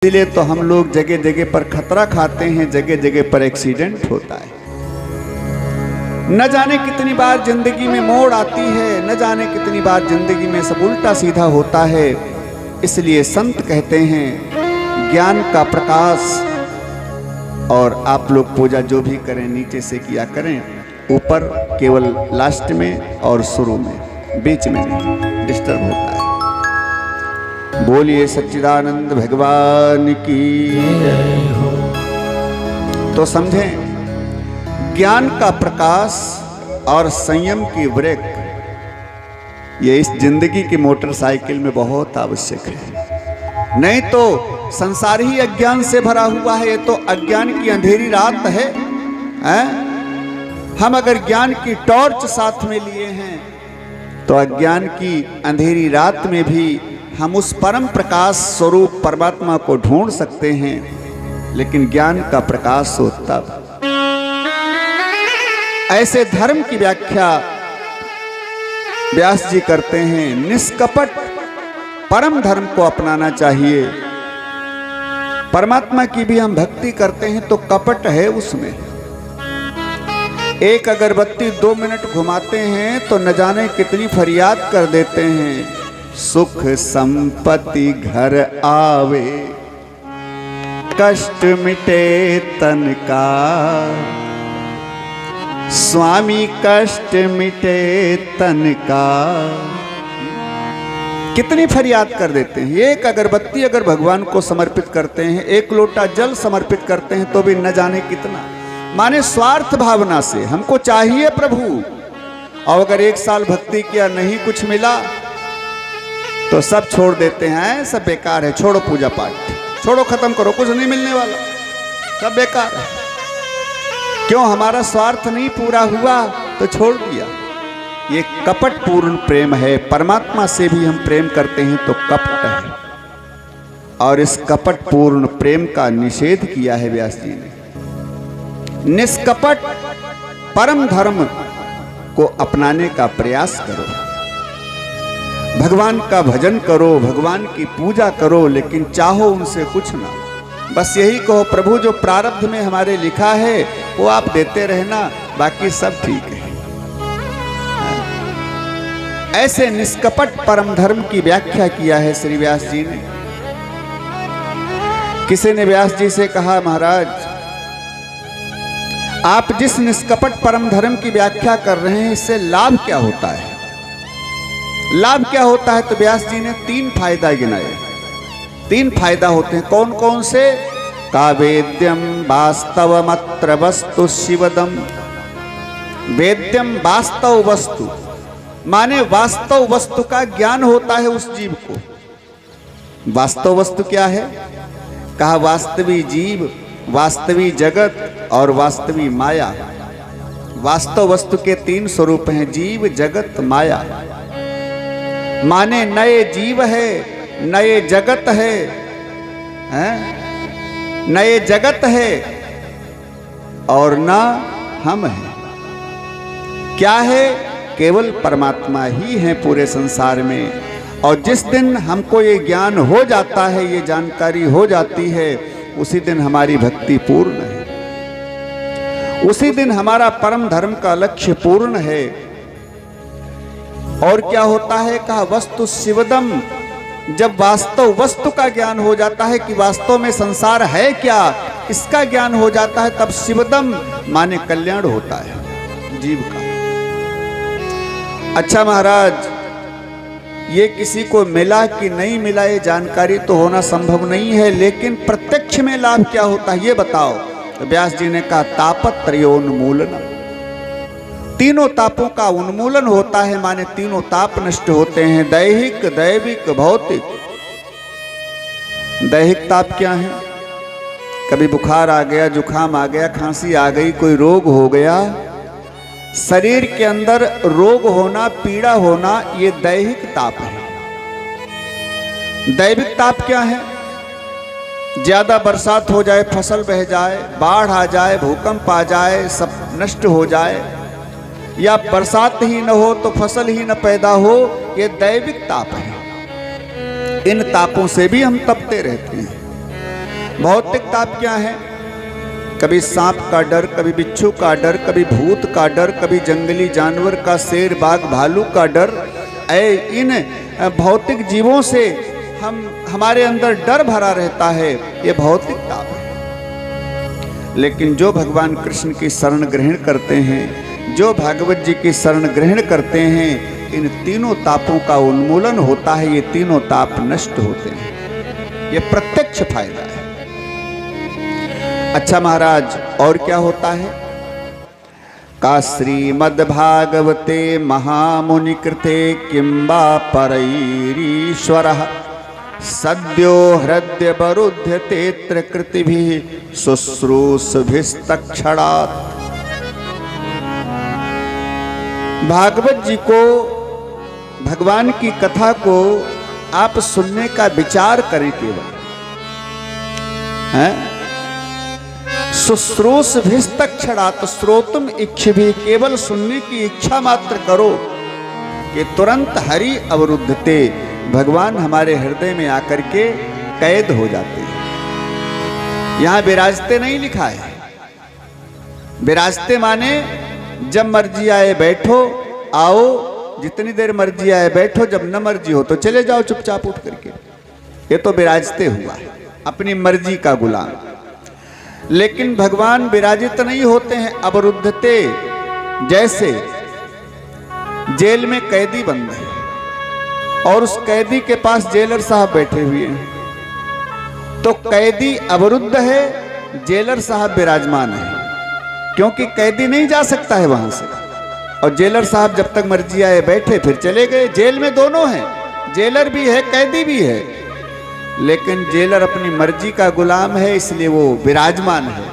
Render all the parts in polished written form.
इसीलिए तो हम लोग जगह जगह पर खतरा खाते हैं, जगह जगह पर एक्सीडेंट होता है। न जाने कितनी बार जिंदगी में मोड़ आती है, न जाने कितनी बार जिंदगी में सब उल्टा सीधा होता है। इसलिए संत कहते हैं ज्ञान का प्रकाश, और आप लोग पूजा जो भी करें नीचे से किया करें, ऊपर केवल लास्ट में और शुरू में, बीच में नहीं, डिस्टर्ब होता है। बोलिए सच्चिदानंद भगवान की जय हो। तो समझें, ज्ञान का प्रकाश और संयम की ब्रेक, ये इस जिंदगी की मोटरसाइकिल में बहुत आवश्यक है। नहीं तो संसार ही अज्ञान से भरा हुआ है। ये तो अज्ञान की अंधेरी रात है, हम अगर ज्ञान की टॉर्च साथ में लिए हैं तो अज्ञान की अंधेरी रात में भी हम उस परम प्रकाश स्वरूप परमात्मा को ढूंढ सकते हैं। लेकिन ज्ञान का प्रकाश हो तब। ऐसे धर्म की व्याख्या व्यास जी करते हैं, निष्कपट परम धर्म को अपनाना चाहिए। परमात्मा की भी हम भक्ति करते हैं तो कपट है उसमें। एक अगरबत्ती 2 मिनट घुमाते हैं तो न जाने कितनी फरियाद कर देते हैं, सुख संपत्ति घर आवे, कष्ट मिटे तन का, स्वामी कष्ट मिटे तन का। कितनी फरियाद कर देते हैं। एक अगरबत्ती अगर भगवान को समर्पित करते हैं, एक लोटा जल समर्पित करते हैं तो भी न जाने कितना, माने स्वार्थ भावना से हमको चाहिए प्रभु। और अगर 1 साल भक्ति किया, नहीं कुछ मिला तो सब छोड़ देते हैं, सब बेकार है, छोड़ो पूजा पाठ, छोड़ो, खत्म करो, कुछ नहीं मिलने वाला, सब बेकार है। क्यों? हमारा स्वार्थ नहीं पूरा हुआ तो छोड़ दिया। ये कपट पूर्ण प्रेम है। परमात्मा से भी हम प्रेम करते हैं तो कपट है, और इस कपट पूर्ण प्रेम का निषेध किया है व्यास जी ने। निष्कपट परम धर्म को अपनाने का प्रयास करो, भगवान का भजन करो, भगवान की पूजा करो, लेकिन चाहो उनसे कुछ ना। बस यही कहो, प्रभु जो प्रारब्ध में हमारे लिखा है वो आप देते रहना, बाकी सब ठीक है। ऐसे निष्कपट परम धर्म की व्याख्या किया है श्री व्यास जी ने। किसी ने व्यास जी से कहा, महाराज आप जिस निष्कपट परम धर्म की व्याख्या कर रहे हैं, इससे लाभ क्या होता है? लाभ क्या होता है? तो व्यास जी ने 3 फायदा गिनाए। 3 फायदा होते हैं। कौन कौन से? का वेद्यम वास्तवमत्र वस्तु शिवदम। वेद्यम वास्तव वस्तु, माने वास्तव वस्तु का ज्ञान होता है उस जीव को। वास्तव वस्तु क्या है? कहा वास्तवी जीव, वास्तवी जगत और वास्तवी माया। वास्तव वस्तु के 3 स्वरूप हैं, जीव, जगत, माया। माने नए जीव है, नए जगत है, नए जगत है, और ना हम हैं। क्या है? केवल परमात्मा ही है पूरे संसार में। और जिस दिन हमको ये ज्ञान हो जाता है, ये जानकारी हो जाती है, उसी दिन हमारी भक्ति पूर्ण है, उसी दिन हमारा परम धर्म का लक्ष्य पूर्ण है। और क्या होता है? कहा वस्तु शिवदम। जब वास्तव वस्तु का ज्ञान हो जाता है कि वास्तव में संसार है क्या, इसका ज्ञान हो जाता है, तब शिवदम माने कल्याण होता है जीव का। अच्छा महाराज, ये किसी को मिला कि नहीं मिला ये जानकारी तो होना संभव नहीं है, लेकिन प्रत्यक्ष में लाभ क्या होता है ये बताओ। तो व्यास जी ने कहा तापत्रयोन्मूलनम। 3 तापों का उन्मूलन होता है, माने 3 ताप नष्ट होते हैं, दैहिक, दैविक, भौतिक। दैहिक ताप क्या है? कभी बुखार आ गया, जुखाम आ गया, खांसी आ गई, कोई रोग हो गया, शरीर के अंदर रोग होना, पीड़ा होना, ये दैहिक ताप है। दैविक ताप क्या है? ज्यादा बरसात हो जाए, फसल बह जाए, बाढ़ आ जाए, भूकंप आ जाए, सब नष्ट हो जाए, या बरसात ही न हो तो फसल ही न पैदा हो, ये दैविक ताप है। इन तापों से भी हम तपते रहते हैं। भौतिक ताप क्या है? कभी सांप का डर, कभी बिच्छू का डर, कभी भूत का डर, कभी जंगली जानवर का, शेर बाघ भालू का डर। इन भौतिक जीवों से हमारे अंदर डर भरा रहता है, ये भौतिक ताप है। लेकिन जो भगवान कृष्ण की शरण ग्रहण करते हैं, जो भागवत जी की शरण ग्रहण करते हैं, इन तीनों तापों का उन्मूलन होता है, ये तीनों ताप नष्ट होते हैं। ये प्रत्यक्ष फायदा है। अच्छा महाराज, और क्या होता है? का श्रीमद्भागवते महामुनि कृते किंबा परैरीश्वरः सद्यो हृदय वरुध्यतेऽत्र कृतिभिः शुश्रूषभिस्तक्षणात्। भागवत जी को, भगवान की कथा को आप सुनने का विचार करें केवल, हैं? शुश्रूषभिस्तक्षणात्, श्रोतुम इच्छिभिः, केवल सुनने की इच्छा मात्र करो कि तुरंत हरि अवरुद्धते, भगवान हमारे हृदय में आकर के कैद हो जाते हैं। यहां विराजते नहीं लिखा है। विराजते माने जब मर्जी आए बैठो, आओ, जितनी देर मर्जी आए बैठो, जब न मर्जी हो तो चले जाओ चुपचाप उठ करके। ये तो विराजते हुआ, अपनी मर्जी का गुलाम। लेकिन भगवान विराजित नहीं होते हैं, अवरुद्धते। जैसे जेल में कैदी बंद है और उस कैदी के पास जेलर साहब बैठे हुए हैं, तो कैदी अवरुद्ध है, जेलर साहब विराजमान है, क्योंकि कैदी नहीं जा सकता है वहां से। और जेलर साहब जब तक मर्जी आए बैठे, फिर चले गए। जेल में दोनों हैं, जेलर भी है, कैदी भी है, लेकिन जेलर अपनी मर्जी का गुलाम है, इसलिए वो विराजमान है।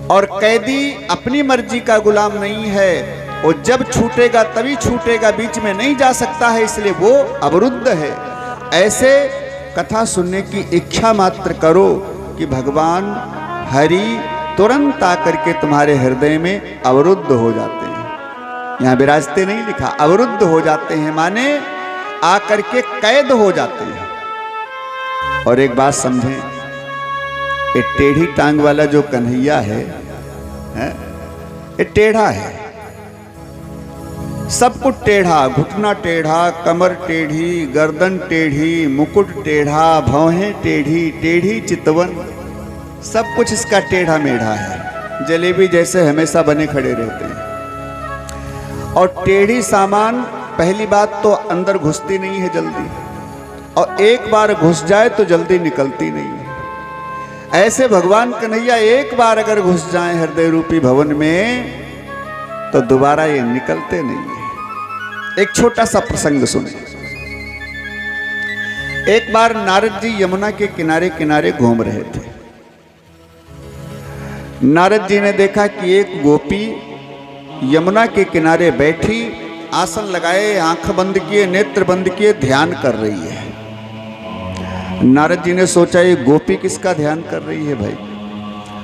और कैदी अपनी मर्जी का गुलाम नहीं है, वो जब छूटेगा तभी छूटेगा, बीच में नहीं जा सकता है, इसलिए वो अवरुद्ध है। ऐसे कथा सुनने की इच्छा मात्र करो कि भगवान हरि तुरंत आकर के तुम्हारे हृदय में अवरुद्ध हो जाते हैं। यहां विराजते नहीं लिखा, अवरुद्ध हो जाते हैं माने आकर के कैद हो जाते हैं। और एक बात समझें, ये टेढ़ी टांग वाला जो कन्हैया है, ये टेढ़ा है, सब कुछ टेढ़ा, घुटना टेढ़ा, कमर टेढ़ी, गर्दन टेढ़ी, मुकुट टेढ़ा, भौहें टेढ़ी, टेढ़ी चितवन, सब कुछ इसका टेढ़ा मेढ़ा है। जलेबी जैसे हमेशा बने खड़े रहते हैं। और टेढ़ी सामान, पहली बात तो अंदर घुसती नहीं है जल्दी, और एक बार घुस जाए तो जल्दी निकलती नहीं है। ऐसे भगवान कन्हैया एक बार अगर घुस जाएं हृदय रूपी भवन में, तो दोबारा ये निकलते नहीं है। एक छोटा सा प्रसंग सुने। एक बार नारद जी यमुना के किनारे किनारे घूम रहे थे। नारद जी ने देखा कि एक गोपी यमुना के किनारे बैठी, आसन लगाए, आंख बंद किए, नेत्र बंद किए, ध्यान कर रही है। नारद जी ने सोचा ये गोपी किसका ध्यान कर रही है भाई?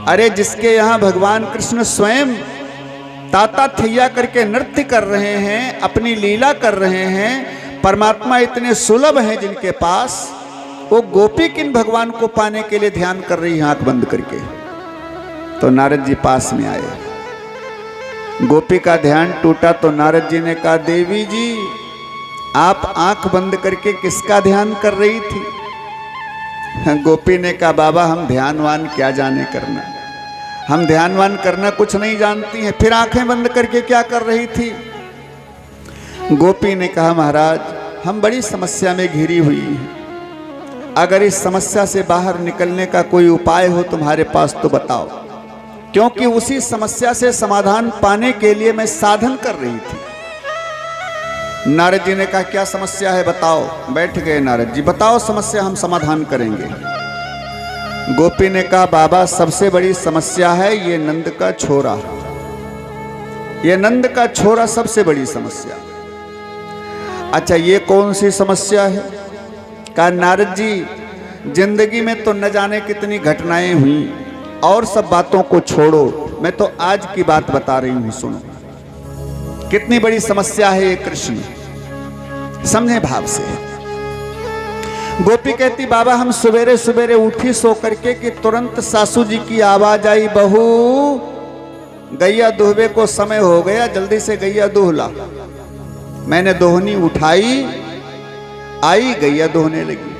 अरे जिसके यहाँ भगवान कृष्ण स्वयं ताता थैया करके नृत्य कर रहे हैं, अपनी लीला कर रहे हैं, परमात्मा इतने सुलभ हैं जिनके पास, वो गोपी किन भगवान को पाने के लिए ध्यान कर रही है आंख बंद करके? तो नारद जी पास में आए। गोपी का ध्यान टूटा तो नारद जी ने कहा, देवी जी आप आंख बंद करके किसका ध्यान कर रही थी? गोपी ने कहा, बाबा हम ध्यानवान क्या जाने करना, हम ध्यानवान करना कुछ नहीं जानती हैं, फिर आंखें बंद करके क्या कर रही थी? गोपी ने कहा, महाराज हम बड़ी समस्या में घिरी हुई हैं, अगर इस समस्या से बाहर निकलने का कोई उपाय हो तुम्हारे पास तो बताओ, क्योंकि उसी समस्या से समाधान पाने के लिए मैं साधन कर रही थी। नारद जी ने कहा, क्या समस्या है बताओ। बैठ गए नारद जी, बताओ समस्या, हम समाधान करेंगे। गोपी ने कहा, बाबा सबसे बड़ी समस्या है ये नंद का छोरा, ये नंद का छोरा सबसे बड़ी समस्या। अच्छा ये कौन सी समस्या है? कहा, नारद जी जिंदगी में तो न जाने कितनी घटनाएं हुई, और सब बातों को छोड़ो, मैं तो आज की बात बता रही हूं, सुनो कितनी बड़ी समस्या है ये कृष्ण, समझे भाव से। गोपी कहती बाबा हम सवेरे सवेरे उठी सो करके कि तुरंत सासू जी की आवाज आई, बहू गैया दुहबे को समय हो गया, जल्दी से गैया दुह ला। मैंने दोहनी उठाई, आई गैया दोहने लगी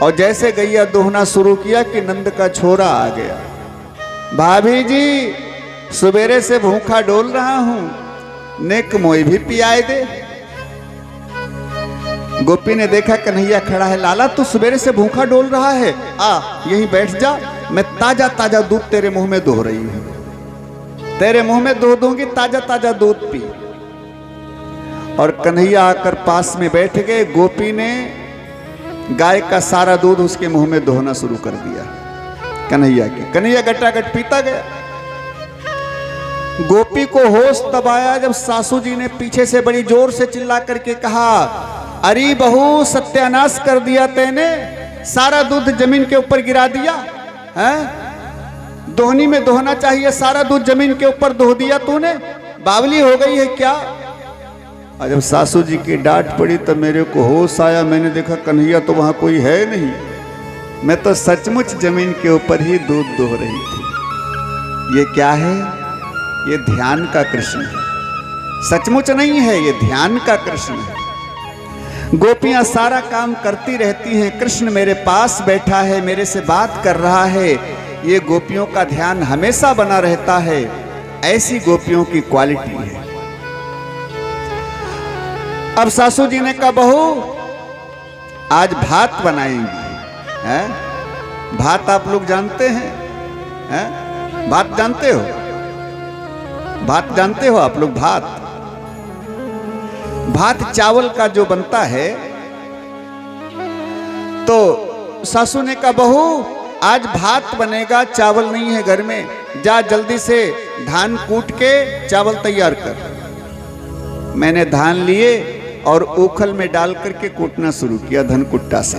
और जैसे गैया दोहना शुरू किया कि नंद का छोरा आ गया। भाभी जी सवेरे से भूखा डोल रहा हूं, नेक मोई भी पियाए दे। गोपी ने देखा कन्हैया खड़ा है, लाला तू सवेरे से भूखा डोल रहा है, आ यहीं बैठ जा, मैं ताजा ताजा दूध तेरे मुंह में दोह रही हूं, तेरे मुंह में दोह दूंगी, ताजा ताजा दूध पी। और कन्हैया आकर पास में बैठ गए। गोपी ने गाय का सारा दूध उसके मुंह में दोहना शुरू कर दिया कन्हैया की। कन्हैया गटागट पीता गया। गोपी को होश तब आया जब सासू जी ने पीछे से बड़ी जोर से चिल्ला करके कहा, अरे बहू सत्यानाश कर दिया तैने, सारा दूध जमीन के ऊपर गिरा दिया है, दोहनी में दोहना चाहिए, सारा दूध जमीन के ऊपर दोह दिया तूने, बावली हो गई है क्या। और जब सासू जी की डांट पड़ी तब मेरे को होश आया, मैंने देखा कन्हैया तो वहां कोई है नहीं, मैं तो सचमुच जमीन के ऊपर ही दूध दोह रही थी। ये क्या है? ये ध्यान का कृष्ण है, सचमुच नहीं है, ये ध्यान का कृष्ण है। गोपियां सारा काम करती रहती हैं, कृष्ण मेरे पास बैठा है, मेरे से बात कर रहा है, ये गोपियों का ध्यान हमेशा बना रहता है। ऐसी गोपियों की क्वालिटी है। अब सासू जी ने कहा बहू आज भात बनाएंगी, हैं? भात आप लोग जानते हैं, हैं? भात जानते हो? भात जानते हो आप लोग? भात चावल का जो बनता है। तो सासू ने कहा बहू आज भात बनेगा, चावल नहीं है घर में, जा जल्दी से धान कूट के चावल तैयार कर। मैंने धान लिए और ऊखल में डाल करके कूटना शुरू किया धनकुट्टा से।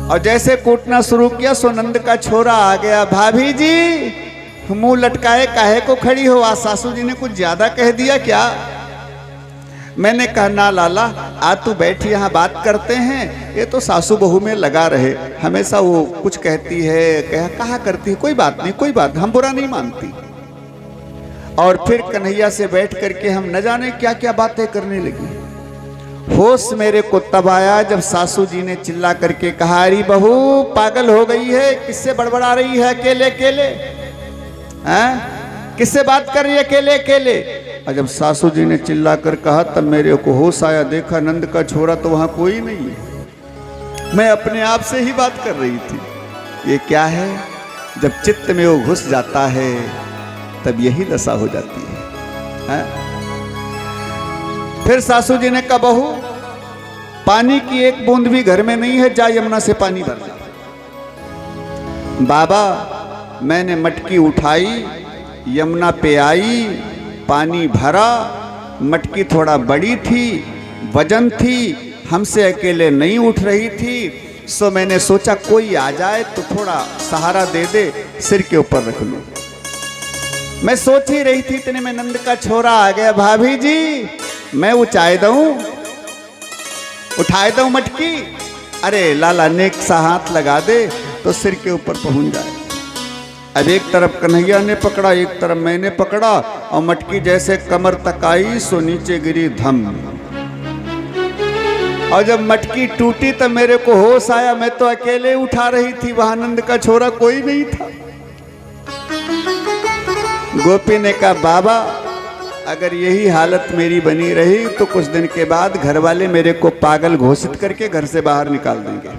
और जैसे कूटना शुरू किया सो नंद का छोरा आ गया। भाभी जी मुंह लटकाए काहे को खड़ी हो, आज सासू जी ने कुछ ज्यादा कह दिया क्या? मैंने कहा ना लाला, आज तू बैठ यहाँ बात करते हैं, ये तो सासू बहू में लगा रहे, हमेशा वो कुछ कहती है, कहा करती है, कोई बात नहीं, कोई बात, हम बुरा नहीं मानती। और फिर कन्हैया से बैठ करके हम न जाने क्या क्या बातें करने लगी। होश मेरे को तब आया जब सासू जी ने चिल्ला करके कहा, अरे बहू पागल हो गई है, किससे बड़बड़ा रही है अकेले अकेले, हैं? किससे बात कर रही है अकेले अकेले? और जब सासू जी ने चिल्ला कर कहा तब मेरे को होश आया, देखा नंद का छोरा तो वहां कोई नहीं है, मैं अपने आप से ही बात कर रही थी। ये क्या है? जब चित्त में वो घुस जाता है तब यही दशा हो जाती है। फिर सासू जी ने कहा बहू पानी की एक बूंद भी घर में नहीं है, जा यमुना से पानी भर जा। बाबा मैंने मटकी उठाई, यमुना पे आई, पानी भरा, मटकी थोड़ा बड़ी थी, वजन थी, हमसे अकेले नहीं उठ रही थी, सो मैंने सोचा कोई आ जाए तो थोड़ा सहारा दे दे, सिर के ऊपर रख लूं। मैं सोच ही रही थी इतने में नंद का छोरा आ गया। भाभी जी मैं उठाए दूं मटकी? अरे लाला नेक सा हाथ लगा दे तो सिर के ऊपर पहुंच जाए। अब एक तरफ कन्हैया ने पकड़ा, एक तरफ मैंने पकड़ा, और मटकी जैसे कमर तक आई सो नीचे गिरी धम। और जब मटकी टूटी तब मेरे को होश आया, मैं तो अकेले उठा रही थी, वहां नंद का छोरा कोई नहीं था। गोपी ने कहा बाबा अगर यही हालत मेरी बनी रही तो कुछ दिन के बाद घर वाले मेरे को पागल घोषित करके घर से बाहर निकाल देंगे,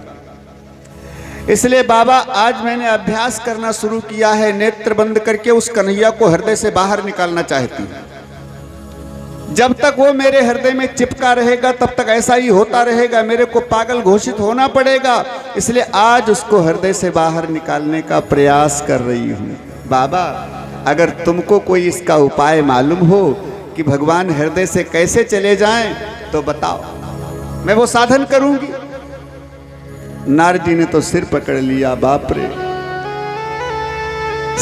इसलिए बाबा आज मैंने अभ्यास करना शुरू किया है, नेत्र बंद करके उस कन्हैया को हृदय से बाहर निकालना चाहती हूं। जब तक वो मेरे हृदय में चिपका रहेगा तब तक ऐसा ही होता रहेगा, मेरे को पागल घोषित होना पड़ेगा, इसलिए आज उसको हृदय से बाहर निकालने का प्रयास कर रही हूं। बाबा अगर तुमको कोई इसका उपाय मालूम हो कि भगवान हृदय से कैसे चले जाएं तो बताओ, मैं वो साधन करूंगी। नारद जी ने तो सिर पकड़ लिया, बाप रे।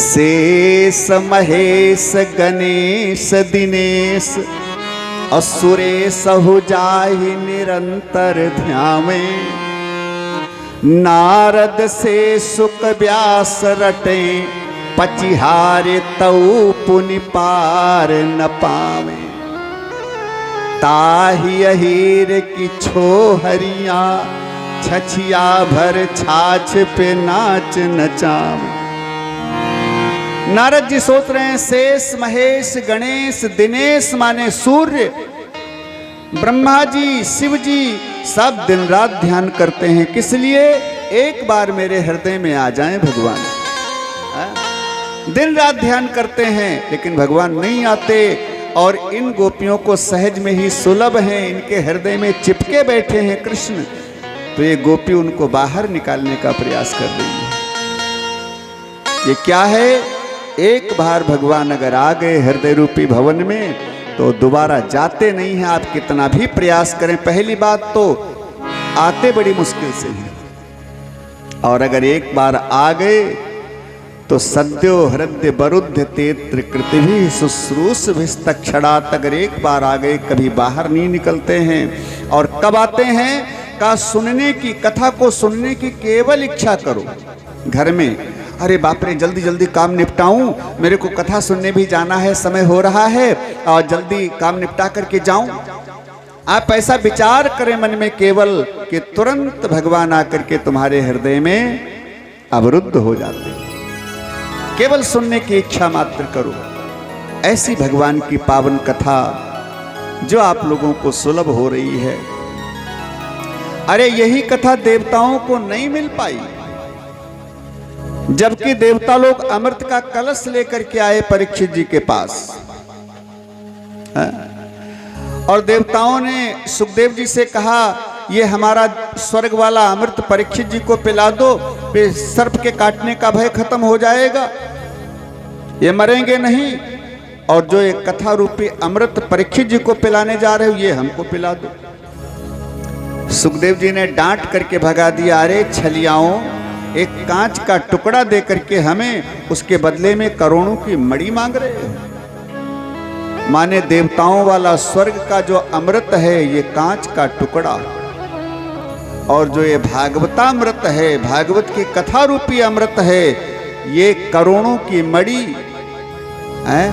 शेष महेश गणेश दिनेश असुरेश हो जाहि निरंतर ध्यावे, नारद से सुख व्यास रटे, पचिहारे तऊ पुनि पार न पावे। ताहि अहीर की छोहरिया, छछिया भर छाछ पे नाच नचावे। नारद जी सोच रहे हैं शेष, महेश, गणेश, दिनेश माने सूर्य, ब्रह्मा जी, शिव जी सब दिन रात ध्यान करते हैं। किस लिए? एक बार मेरे हृदय में आ जाएं भगवान। दिन रात ध्यान करते हैं लेकिन भगवान नहीं आते, और इन गोपियों को सहज में ही सुलभ हैं, इनके हृदय में चिपके बैठे हैं कृष्ण। तो ये गोपी उनको बाहर निकालने का प्रयास कर रही है। ये क्या है? एक बार भगवान अगर आ गए हृदय रूपी भवन में तो दोबारा जाते नहीं हैं, आप कितना भी प्रयास करें। पहली बात तो आते बड़ी मुश्किल से हैं, और अगर एक बार आ गए तो सद्यो हृदय बरुद्ध तेत्र कृतिभि शुश्रूष विस्तक्षणात्। अगर एक बार आ गए कभी बाहर नहीं निकलते हैं। और कब आते हैं? का सुनने की, कथा को सुनने की केवल इच्छा करो घर में, अरे बाप रे जल्दी जल्दी काम निपटाऊं, मेरे को कथा सुनने भी जाना है, समय हो रहा है और जल्दी काम निपटा करके जाऊं। आप ऐसा विचार करें मन में केवल कि तुरंत भगवान आकर के तुम्हारे हृदय में अवरुद्ध हो जाते हैं। केवल सुनने की इच्छा मात्र करो। ऐसी भगवान की पावन कथा जो आप लोगों को सुलभ हो रही है। अरे यही कथा देवताओं को नहीं मिल पाई, जबकि देवता लोग अमृत का कलश लेकर के आए परीक्षित जी के पास। और देवताओं ने सुखदेव जी से कहा, ये हमारा स्वर्ग वाला अमृत परीक्षित जी को पिला दो, फिर सर्प के काटने का भय खत्म हो जाएगा, ये मरेंगे नहीं। और जो एक कथा रूपी अमृत परीक्षित जी को पिलाने जा रहे हो, ये हमको पिला दो। सुखदेव जी ने डांट करके भगा दिया, अरे छलियाओं, एक कांच का टुकड़ा दे करके हमें उसके बदले में करोड़ों की मणि मांग रहे हैं। माने देवताओं वाला स्वर्ग का जो अमृत है ये कांच का टुकड़ा, और जो ये भागवतामृत है, भागवत की कथा रूपी अमृत है, ये करोड़ों की मणि है।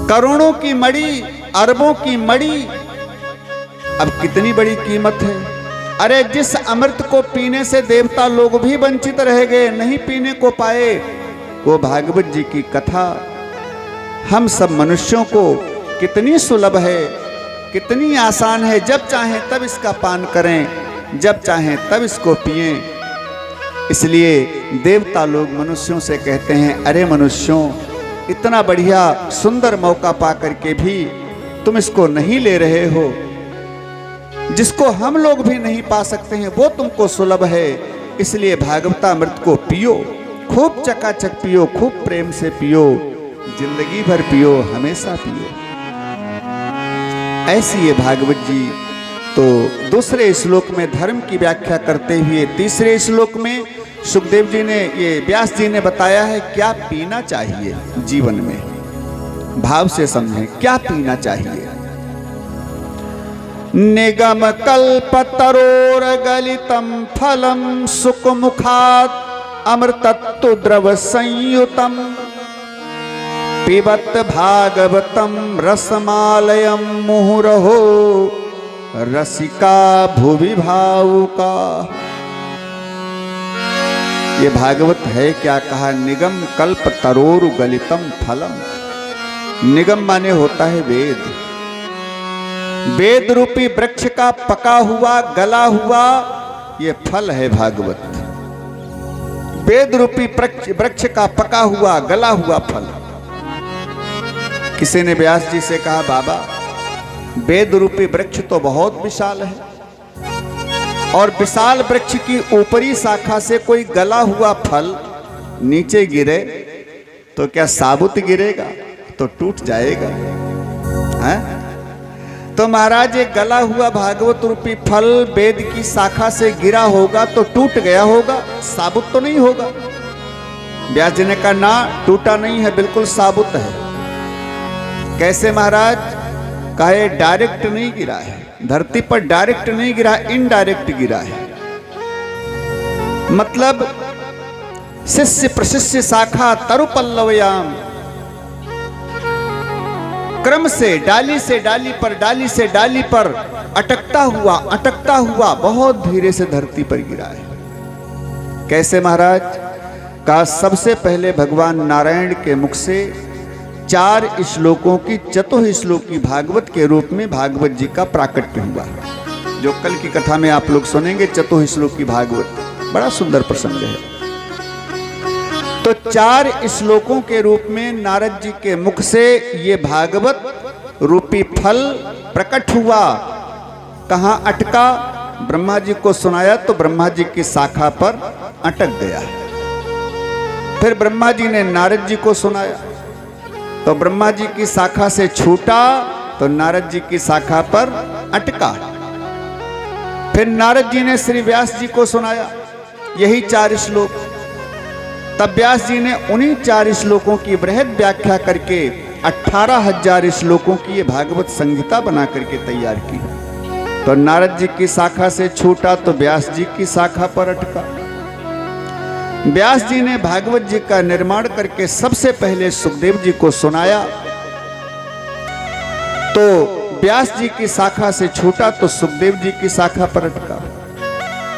करोड़ों की मणि, अरबों की मणि, अब कितनी बड़ी कीमत है। अरे जिस अमृत को पीने से देवता लोग भी वंचित रह गए, नहीं पीने को पाए, वो भागवत जी की कथा हम सब मनुष्यों को कितनी सुलभ है, कितनी आसान है। जब चाहें तब इसका पान करें, जब चाहें तब इसको पिएं। इसलिए देवता लोग मनुष्यों से कहते हैं, अरे मनुष्यों, इतना बढ़िया सुंदर मौका पा करके भी तुम इसको नहीं ले रहे हो। जिसको हम लोग भी नहीं पा सकते हैं वो तुमको सुलभ है। इसलिए भागवतामृत को पियो, खूब चकाचक पियो, खूब प्रेम से पियो, जिंदगी भर पियो, हमेशा पियो। ऐसी ये भागवत जी। तो दूसरे श्लोक में धर्म की व्याख्या करते हुए तीसरे श्लोक में सुखदेव जी ने, ये व्यास जी ने बताया है क्या पीना चाहिए जीवन में। भाव से समझें, क्या पीना चाहिए। निगम कल्पतरोर गलितम फलम सुखमुखात् अमृतत्व द्रव संयुतम पिबत भागवतम रसमालयम मुहुरहो रसिका भुवि भावुका। ये भागवत है क्या कहा, निगम कल्प तरोरु गलितम फलम। निगम माने होता है वेद, वेद रूपी वृक्ष का पका हुआ गला हुआ ये फल है भागवत। वेद रूपी वृक्ष का पका हुआ गला हुआ फल। किसी ने व्यास जी से कहा, बाबा वेद रूपी वृक्ष तो बहुत विशाल है, और विशाल वृक्ष की ऊपरी शाखा से कोई गला हुआ फल नीचे गिरे तो क्या साबुत गिरेगा? तो टूट जाएगा। है? तो महाराज ये गला हुआ भागवत रूपी फल वेद की शाखा से गिरा होगा तो टूट गया होगा, साबुत तो नहीं होगा। व्यास जी ने कहा ना, टूटा नहीं है, बिल्कुल साबुत है। कैसे महाराज? कहे डायरेक्ट नहीं गिरा है, धरती पर डायरेक्ट नहीं गिरा, इनडायरेक्ट गिरा है। मतलब शिष्य प्रशिष्य शाखा तरु पल्लवयाम, क्रम से डाली पर डाली से डाली पर अटकता हुआ बहुत धीरे से धरती पर गिरा है। कैसे महाराज? का सबसे पहले भगवान नारायण के मुख से 4 श्लोकों की चतुश्लोकी भागवत के रूप में भागवत जी का प्राकट्य हुआ, जो कल की कथा में आप लोग सुनेंगे। चतुश्लोकी भागवत बड़ा सुंदर प्रसंग है। तो 4 श्लोकों के रूप में नारद जी के मुख से ये भागवत रूपी फल प्रकट हुआ। कहाँ अटका? ब्रह्मा जी को सुनाया तो ब्रह्मा जी की शाखा पर अटक गया। फिर ब्रह्मा जी ने नारद जी को सुनाया तो ब्रह्मा जी की शाखा से छूटा तो नारद जी की शाखा पर अटका। फिर नारद जी ने श्री व्यास जी को सुनाया यही 4 श्लोक। तब व्यास जी ने उन्हीं 4 श्लोकों की बृहद व्याख्या करके 18,000 श्लोकों की ये भागवत संहिता बना करके तैयार की। तो नारद जी की शाखा से छूटा तो व्यास जी की शाखा पर अटका। व्यास जी ने भागवत जी का निर्माण करके सबसे पहले सुखदेव जी को सुनाया तो व्यास जी की शाखा से छूटा तो सुखदेव जी की शाखा पर अटका।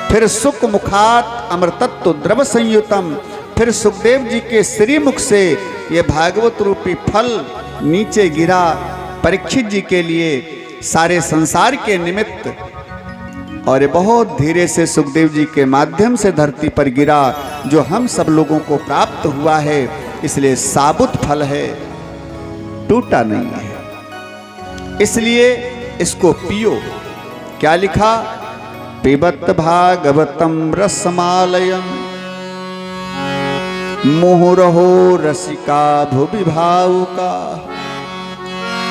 फिर सुख मुखात अमृतत्व द्रव संयुतम, फिर सुखदेव जी के श्रीमुख से यह भागवत रूपी फल नीचे गिरा परीक्षित जी के लिए, सारे संसार के निमित्त, और ये बहुत धीरे से सुखदेव जी के माध्यम से धरती पर गिरा, जो हम सब लोगों को प्राप्त हुआ है। इसलिए साबुत फल है, टूटा नहीं है, इसलिए इसको पियो। क्या लिखा? पिबत भागवतम रसमालयम मुहुरहो रसिका भुवि भावुका।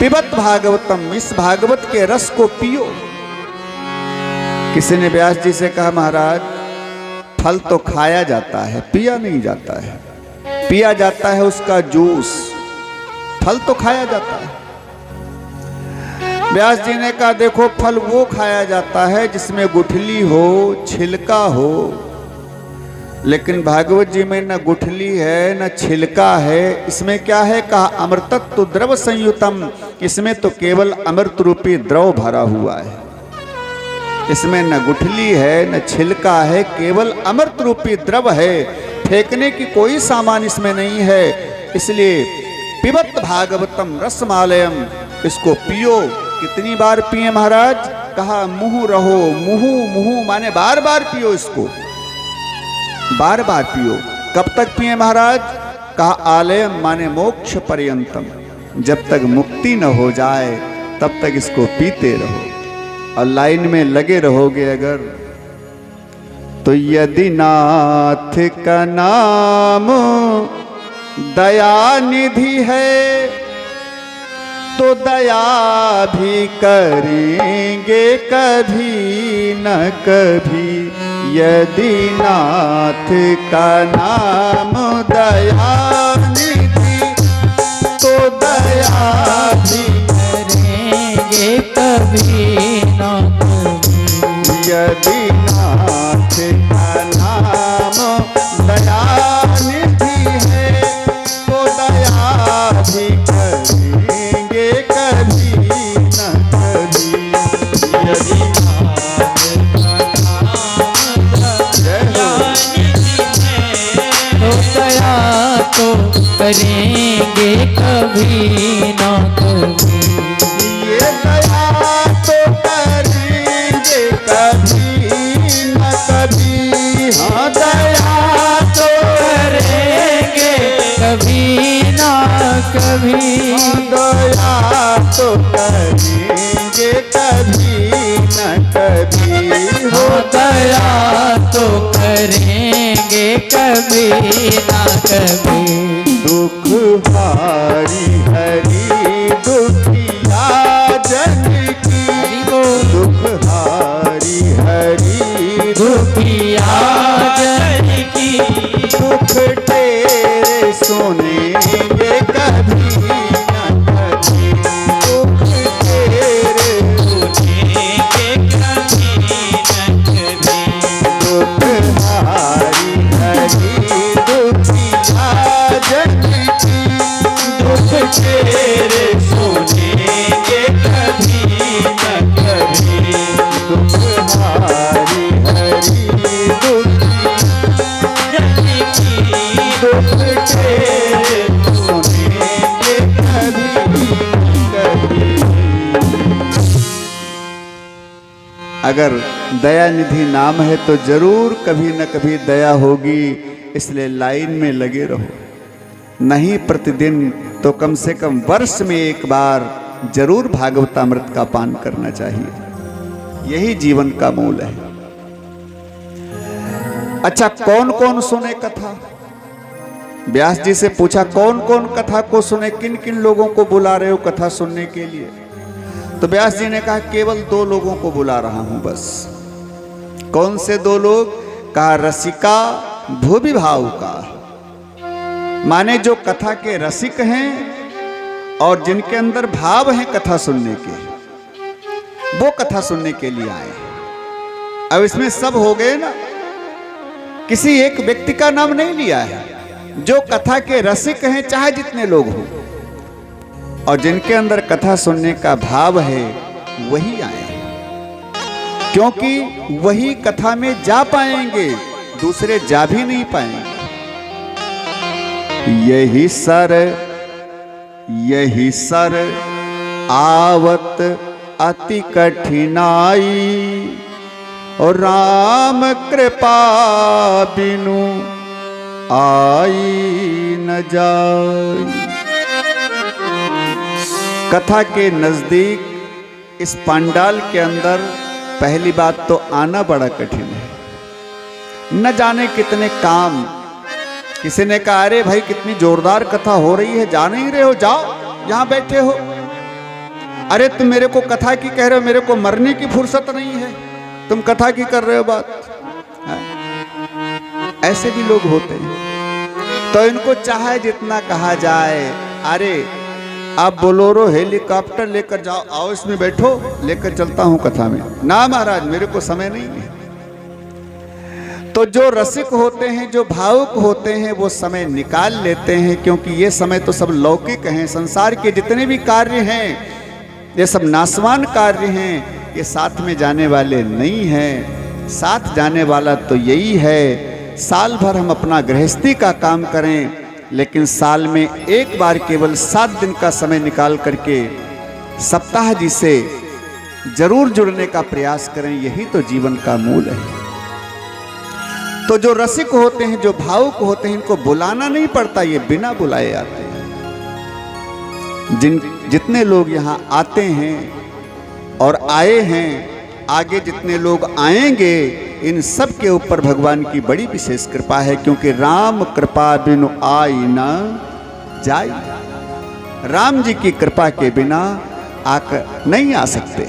पिबत भागवतम, इस भागवत के रस को पियो। किसी ने व्यास जी से कहा महाराज फल तो खाया जाता है, पिया नहीं जाता है। पिया जाता है उसका जूस, फल तो खाया जाता है। व्यास जी ने कहा देखो फल वो खाया जाता है जिसमें गुठली हो, छिलका हो, लेकिन भागवत जी में न गुठली है न छिलका है। इसमें क्या है? कहा अमृतत्व द्रव संयुतम, इसमें तो केवल अमृत रूपी द्रव भरा हुआ है। इसमें न गुठली है न छिलका है, केवल अमृत रूपी द्रव है, फेंकने की कोई सामान इसमें नहीं है। इसलिए पिबत भागवतम रसमालयम, इसको पियो। कितनी बार पिए महाराज? कहा मुहु रहो, मुहु मुहु माने बार बार पियो, इसको बार बार पियो। कब तक पिए महाराज? कहा आलयम माने मोक्ष पर्यंतम, जब तक मुक्ति न हो जाए तब तक इसको पीते रहो। और लाइन में लगे रहोगे अगर, तो यदि नाथ का नाम दया निधि है तो दया भी करेंगे कभी न कभी। यदि नाथ का नाम दया निधि तो दया भी करेंगे कभी न कभी। यदि नाथ का नाम दया निधि है तो दया भी करेंगे कभी न कभी। यदि नाथ का नाम दया निधि है तो दया तो करेंगे कभी न कभी। ये दया तो करेंगे कभी न कभी। हाँ दया तो करेंगे कभी न कभी। दया तो करेंगे कभी न कभी। हो दया तो करेंगे कभी न कभी। दुख हारी हरी दुखिया जन की, दुख हारी हरी दुखिया जन की। दुख तेरे सुनेंगे कभी न कभी। दुख तेरे सुनेंगे हारी हरी दुखिया जग की, दुख तेरे सुनेंगे कभी न कभी, दुख हारी हरी दुखिया जग की दुख तेरे सुनेंगे कभी कभी। अगर दया निधि नाम है तो जरूर कभी न कभी दया होगी, इसलिए लाइन में लगे रहो। नहीं प्रतिदिन तो कम से कम वर्ष में एक बार जरूर भागवतामृत का पान करना चाहिए, यही जीवन का मूल है। अच्छा, कौन कौन सुने कथा? व्यास जी से पूछा कौन कौन कथा को सुने, किन किन लोगों को बुला रहे हो कथा सुनने के लिए? तो व्यास जी ने कहा केवल 2 लोगों को बुला रहा हूं बस। कौन से 2 लोग? कहा रसिका भूभि भावुका, माने जो कथा के रसिक हैं और जिनके अंदर भाव हैं कथा सुनने के, वो कथा सुनने के लिए आए। अब इसमें सब हो गए ना, किसी एक व्यक्ति का नाम नहीं लिया है। जो कथा के रसिक हैं चाहे जितने लोग हो, और जिनके अंदर कथा सुनने का भाव है वही आए, क्योंकि वही कथा में जा पाएंगे, दूसरे जा भी नहीं पाएंगे। यही सर आवत अति कठिनाई, और राम कृपा बिनु आई न जाई। कथा के नजदीक इस पंडाल के अंदर पहली बात तो आना बड़ा कठिन है। न जाने कितने काम। किसी ने कहा अरे भाई कितनी जोरदार कथा हो रही है, जा नहीं रहे हो? जाओ, यहां बैठे हो। अरे तुम मेरे को कथा की कह रहे हो, मेरे को मरने की फुर्सत नहीं है, तुम कथा की कर रहे हो बात। ऐसे भी लोग होते हैं। तो इनको चाहे जितना कहा जाए, अरे आप बोलोरो हेलीकॉप्टर लेकर जाओ, आओ इसमें बैठो, लेकर चलता हूं कथा में। ना महाराज, मेरे को समय नहीं है। तो जो रसिक होते हैं, जो भावुक होते हैं, वो समय निकाल लेते हैं, क्योंकि ये समय तो सब लौकिक हैं। संसार के जितने भी कार्य हैं ये सब नासवान कार्य हैं, ये साथ में जाने वाले नहीं हैं। साथ जाने वाला तो यही है, साल भर हम अपना गृहस्थी का काम करें, लेकिन साल में एक बार केवल 7 दिन का समय निकाल करके सप्ताह जी से जरूर जुड़ने का प्रयास करें। यही तो जीवन का मूल है। तो जो रसिक होते हैं, जो भावुक होते हैं, इनको बुलाना नहीं पड़ता, ये बिना बुलाए आते हैं। जितने लोग यहाँ आते हैं और आए हैं, आगे जितने लोग आएंगे, इन सब के ऊपर भगवान की बड़ी विशेष कृपा है, क्योंकि राम कृपा बिनु आई ना जाई। राम जी की कृपा के बिना आकर नहीं आ सकते।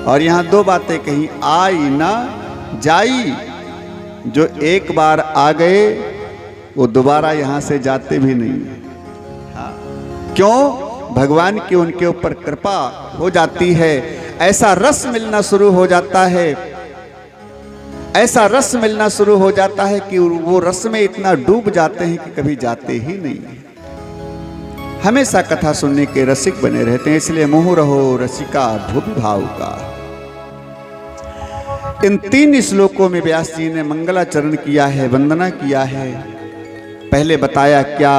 और यहाँ 2 बातें कही, आई ना जाई। जो एक बार आ गए वो दोबारा यहाँ से जाते भी नहीं। हाँ। क्यों? भगवान की उनके ऊपर कृपा हो जाती है, ऐसा रस मिलना शुरू हो जाता है, ऐसा रस मिलना शुरू हो जाता है कि वो रस में इतना डूब जाते हैं कि कभी जाते ही नहीं। हमेशा कथा सुनने के रसिक बने रहते हैं। इसलिए मोह रहो रसिका भूभि भावुका। इन 3 श्लोकों में व्यास जी ने मंगलाचरण किया है, वंदना किया है। पहले बताया क्या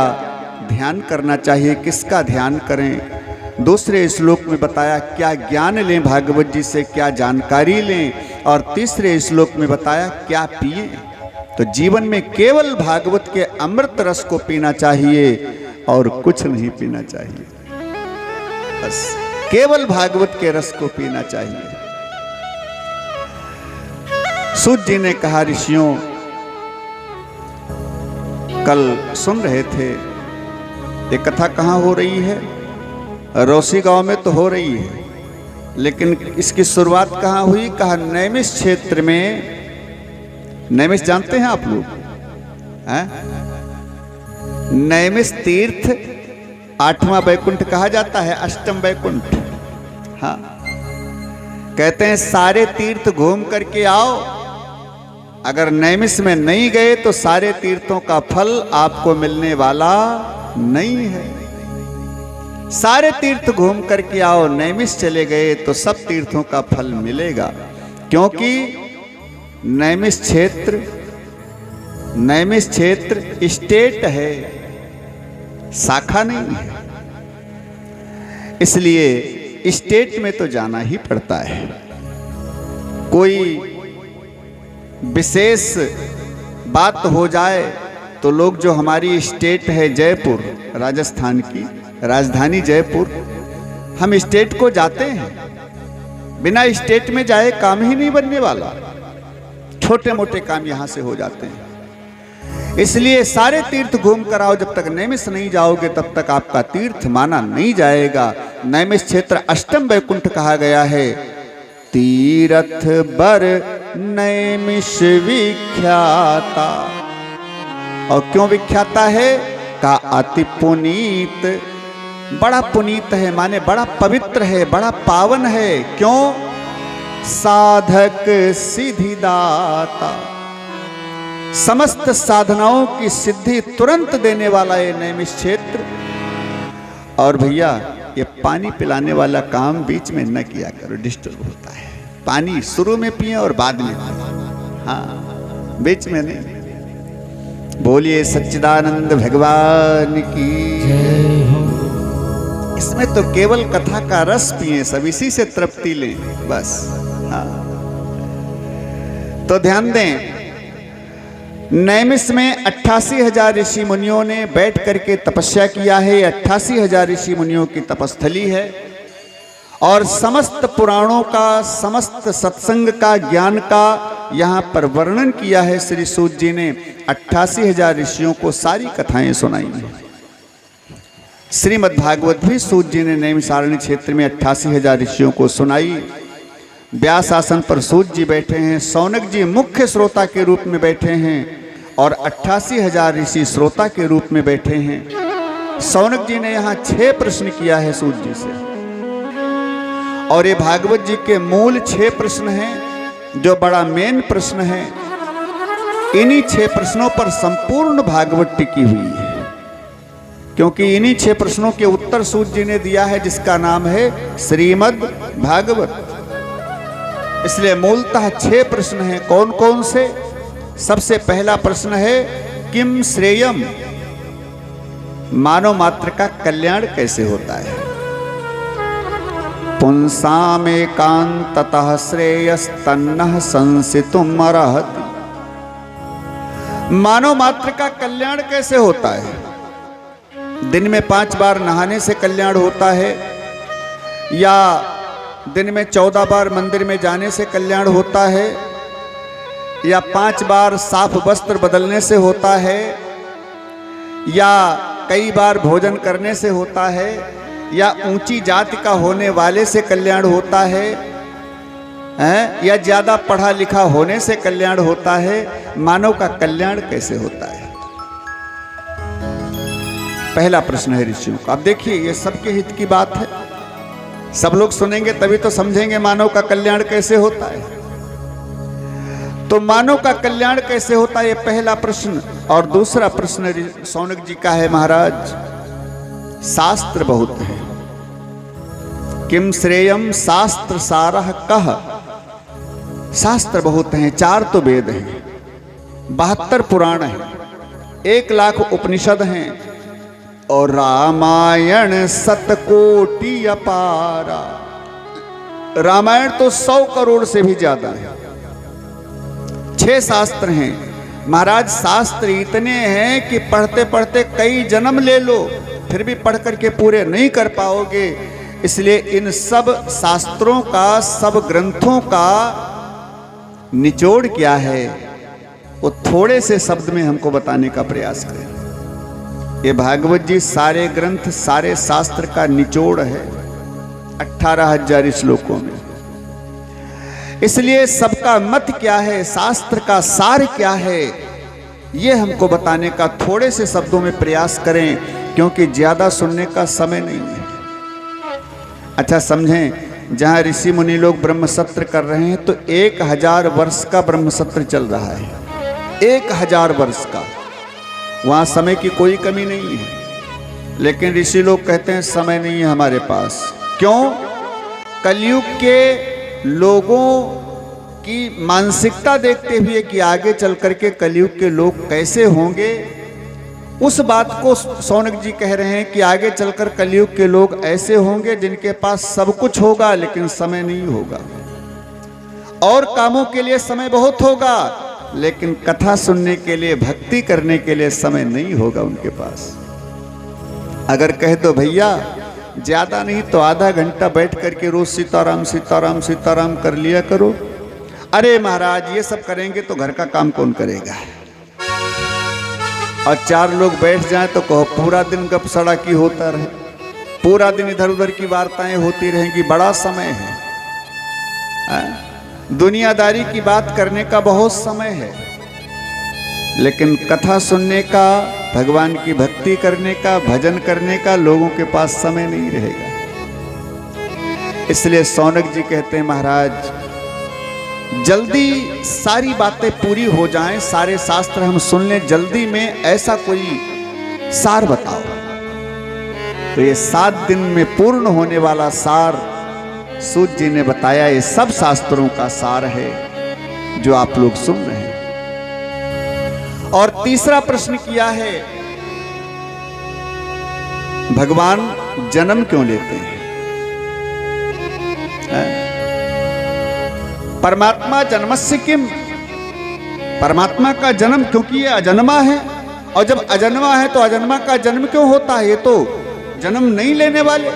ध्यान करना चाहिए, किसका ध्यान करें। दूसरे श्लोक में बताया क्या ज्ञान लें भागवत जी से, क्या जानकारी लें। और तीसरे श्लोक में बताया क्या पिए। तो जीवन में केवल भागवत के अमृत रस को पीना चाहिए और कुछ नहीं पीना चाहिए। बस केवल भागवत के रस को पीना चाहिए। सूत जी ने कहा, ऋषियों कल सुन रहे थे, ये कथा कहाँ हो रही है? रोसी गांव में तो हो रही है, लेकिन इसकी शुरुआत कहाँ हुई? कहा नैमिष क्षेत्र में। नैमिष जानते हैं आप लोग? नैमिष तीर्थ 8वां वैकुंठ कहा जाता है, अष्टम वैकुंठ। हाँ, कहते हैं सारे तीर्थ घूम करके आओ, अगर नैमिष में नहीं गए तो सारे तीर्थों का फल आपको मिलने वाला नहीं है। सारे तीर्थ घूम करके आओ, नैमिष चले गए तो सब तीर्थों का फल मिलेगा, क्योंकि नैमिष क्षेत्र स्टेट है, शाखा नहीं है। इसलिए स्टेट में तो जाना ही पड़ता है। कोई विशेष बात हो जाए तो लोग, जो हमारी स्टेट है जयपुर, राजस्थान की राजधानी जयपुर, हम स्टेट को जाते हैं। बिना स्टेट में जाए काम ही नहीं बनने वाला। छोटे मोटे काम यहां से हो जाते हैं। इसलिए सारे तीर्थ घूम कर आओ, जब तक नैमिष नहीं जाओगे तब तक आपका तीर्थ माना नहीं जाएगा। नैमिष क्षेत्र अष्टम वैकुंठ कहा गया है। तीर्थ बर नैमिष विख्याता। और क्यों विख्याता है? का अति पुनीत, बड़ा पुनीत है, माने बड़ा पवित्र है, बड़ा पावन है। क्यों? साधक सिद्धिदाता, समस्त साधनाओं की सिद्धि तुरंत देने वाला ये नैमिष क्षेत्र। और भैया, ये पानी पिलाने वाला काम बीच में न किया करो, डिस्टर्ब होता है। पानी शुरू में पिए और बाद में पिए, हाँ, बीच में नहीं। बोलिए सच्चिदानंद भगवान की जय हो। इसमें तो केवल कथा का रस पिए, सब इसी से तृप्ति लें बस। हाँ, तो ध्यान दें, नैमिष में 88,000 ऋषि मुनियों ने बैठ करके तपस्या किया है। 88,000 ऋषि मुनियों की तपस्थली है। और समस्त पुराणों का, समस्त सत्संग का, ज्ञान का यहाँ पर वर्णन किया है श्री सूत जी ने। 88,000 ऋषियों को सारी कथाएं सुनाई हैं। श्रीमद् भागवत भी सूत जी ने नैमिषारण्य क्षेत्र में 88,000 ऋषियों को सुनाई। व्यास आसन पर सूत जी बैठे हैं, सौनक जी मुख्य श्रोता के रूप में बैठे हैं और 88,000 ऋषि श्रोता के रूप में बैठे हैं। सौनक जी ने यहाँ 6 प्रश्न किया है सूत जी से, और ये भागवत जी के मूल 6 प्रश्न हैं, जो बड़ा मेन प्रश्न है। इन्हीं 6 प्रश्नों पर संपूर्ण भागवत टिकी हुई है, क्योंकि इन्हीं 6 प्रश्नों के उत्तर सूत जी ने दिया है, जिसका नाम है श्रीमद् भागवत। इसलिए मूलतः 6 प्रश्न हैं। कौन कौन से? सबसे पहला प्रश्न है किम श्रेयम, मानव मात्र का कल्याण कैसे होता है। पुंसामेकांततः श्रेयस्तन्नः संसितुम् अर्हति। मानव मात्र का कल्याण कैसे होता है? दिन में 5 बार नहाने से कल्याण होता है, या दिन में 14 बार मंदिर में जाने से कल्याण होता है, या 5 बार साफ वस्त्र बदलने से होता है, या कई बार भोजन करने से होता है, या ऊंची जाति का होने वाले से कल्याण होता है, या ज्यादा पढ़ा लिखा होने से कल्याण होता है। मानव का कल्याण कैसे होता है? पहला प्रश्न है ऋषियों का। अब देखिए, ये सबके हित की बात है। सब लोग सुनेंगे तभी तो समझेंगे मानव का कल्याण कैसे होता है। तो मानव का कल्याण कैसे होता है, ये पहला प्रश्न। और दूसरा प्रश्न सौनक जी का है, महाराज शास्त्र बहुत है। किम श्रेयम शास्त्र सारः कः। शास्त्र बहुत हैं, 4 तो वेद हैं, 72 पुराण हैं, 1 लाख उपनिषद हैं, और रामायण 100 कोटि अपारा। रामायण तो 100 करोड़ से भी ज्यादा है। 6 शास्त्र हैं महाराज। शास्त्र इतने हैं कि पढ़ते पढ़ते कई जन्म ले लो, फिर भी पढ़ करके पूरे नहीं कर पाओगे। इसलिए इन सब शास्त्रों का, सब ग्रंथों का निचोड़ क्या है, वो थोड़े से शब्द में हमको बताने का प्रयास करें। ये भागवत जी सारे ग्रंथ, सारे शास्त्र का निचोड़ है 18,000 श्लोकों में। इसलिए सबका मत क्या है, शास्त्र का सार क्या है, ये हमको बताने का थोड़े से शब्दों में प्रयास करें, क्योंकि ज्यादा सुनने का समय नहीं है। अच्छा समझें, जहाँ ऋषि मुनि लोग ब्रह्मसत्र कर रहे हैं, तो 1000 वर्ष का ब्रह्मसत्र चल रहा है, 1000 वर्ष का। वहाँ समय की कोई कमी नहीं है, लेकिन ऋषि लोग कहते हैं समय नहीं है हमारे पास। क्यों? कलयुग के लोगों की मानसिकता देखते हुए कि आगे चल करके कलयुग के लोग कैसे होंगे, उस बात को शौनक जी कह रहे हैं कि आगे चलकर कलयुग के लोग ऐसे होंगे जिनके पास सब कुछ होगा लेकिन समय नहीं होगा, और कामों के लिए समय बहुत होगा लेकिन कथा सुनने के लिए, भक्ति करने के लिए समय नहीं होगा उनके पास। अगर कह दो भैया ज्यादा नहीं तो आधा घंटा बैठ करके रोज सीताराम सीताराम सीताराम कर लिया करो, अरे महाराज ये सब करेंगे तो घर का काम कौन करेगा। और 4 लोग बैठ जाएं तो कहो पूरा दिन गप सड़क ही होता रहे, पूरा दिन इधर उधर की वार्ताएं होती रहेंगी, बड़ा समय है। दुनियादारी की बात करने का बहुत समय है, लेकिन कथा सुनने का, भगवान की भक्ति करने का, भजन करने का लोगों के पास समय नहीं रहेगा। इसलिए शौनक जी कहते हैं महाराज जल्दी सारी बातें पूरी हो जाएं, सारे शास्त्र हम सुन लें, जल्दी में ऐसा कोई सार बताओ। तो ये 7 दिन में पूर्ण होने वाला सार सूत जी ने बताया, ये सब शास्त्रों का सार है जो आप लोग सुन रहे हैं। और तीसरा प्रश्न किया है, भगवान जन्म क्यों लेते हैं? परमात्मा जन्मस्य किम, परमात्मा का जन्म क्योंकि ये अजन्मा है, और जब अजन्मा है तो अजन्मा का जन्म क्यों होता है? ये तो जन्म नहीं लेने वाले,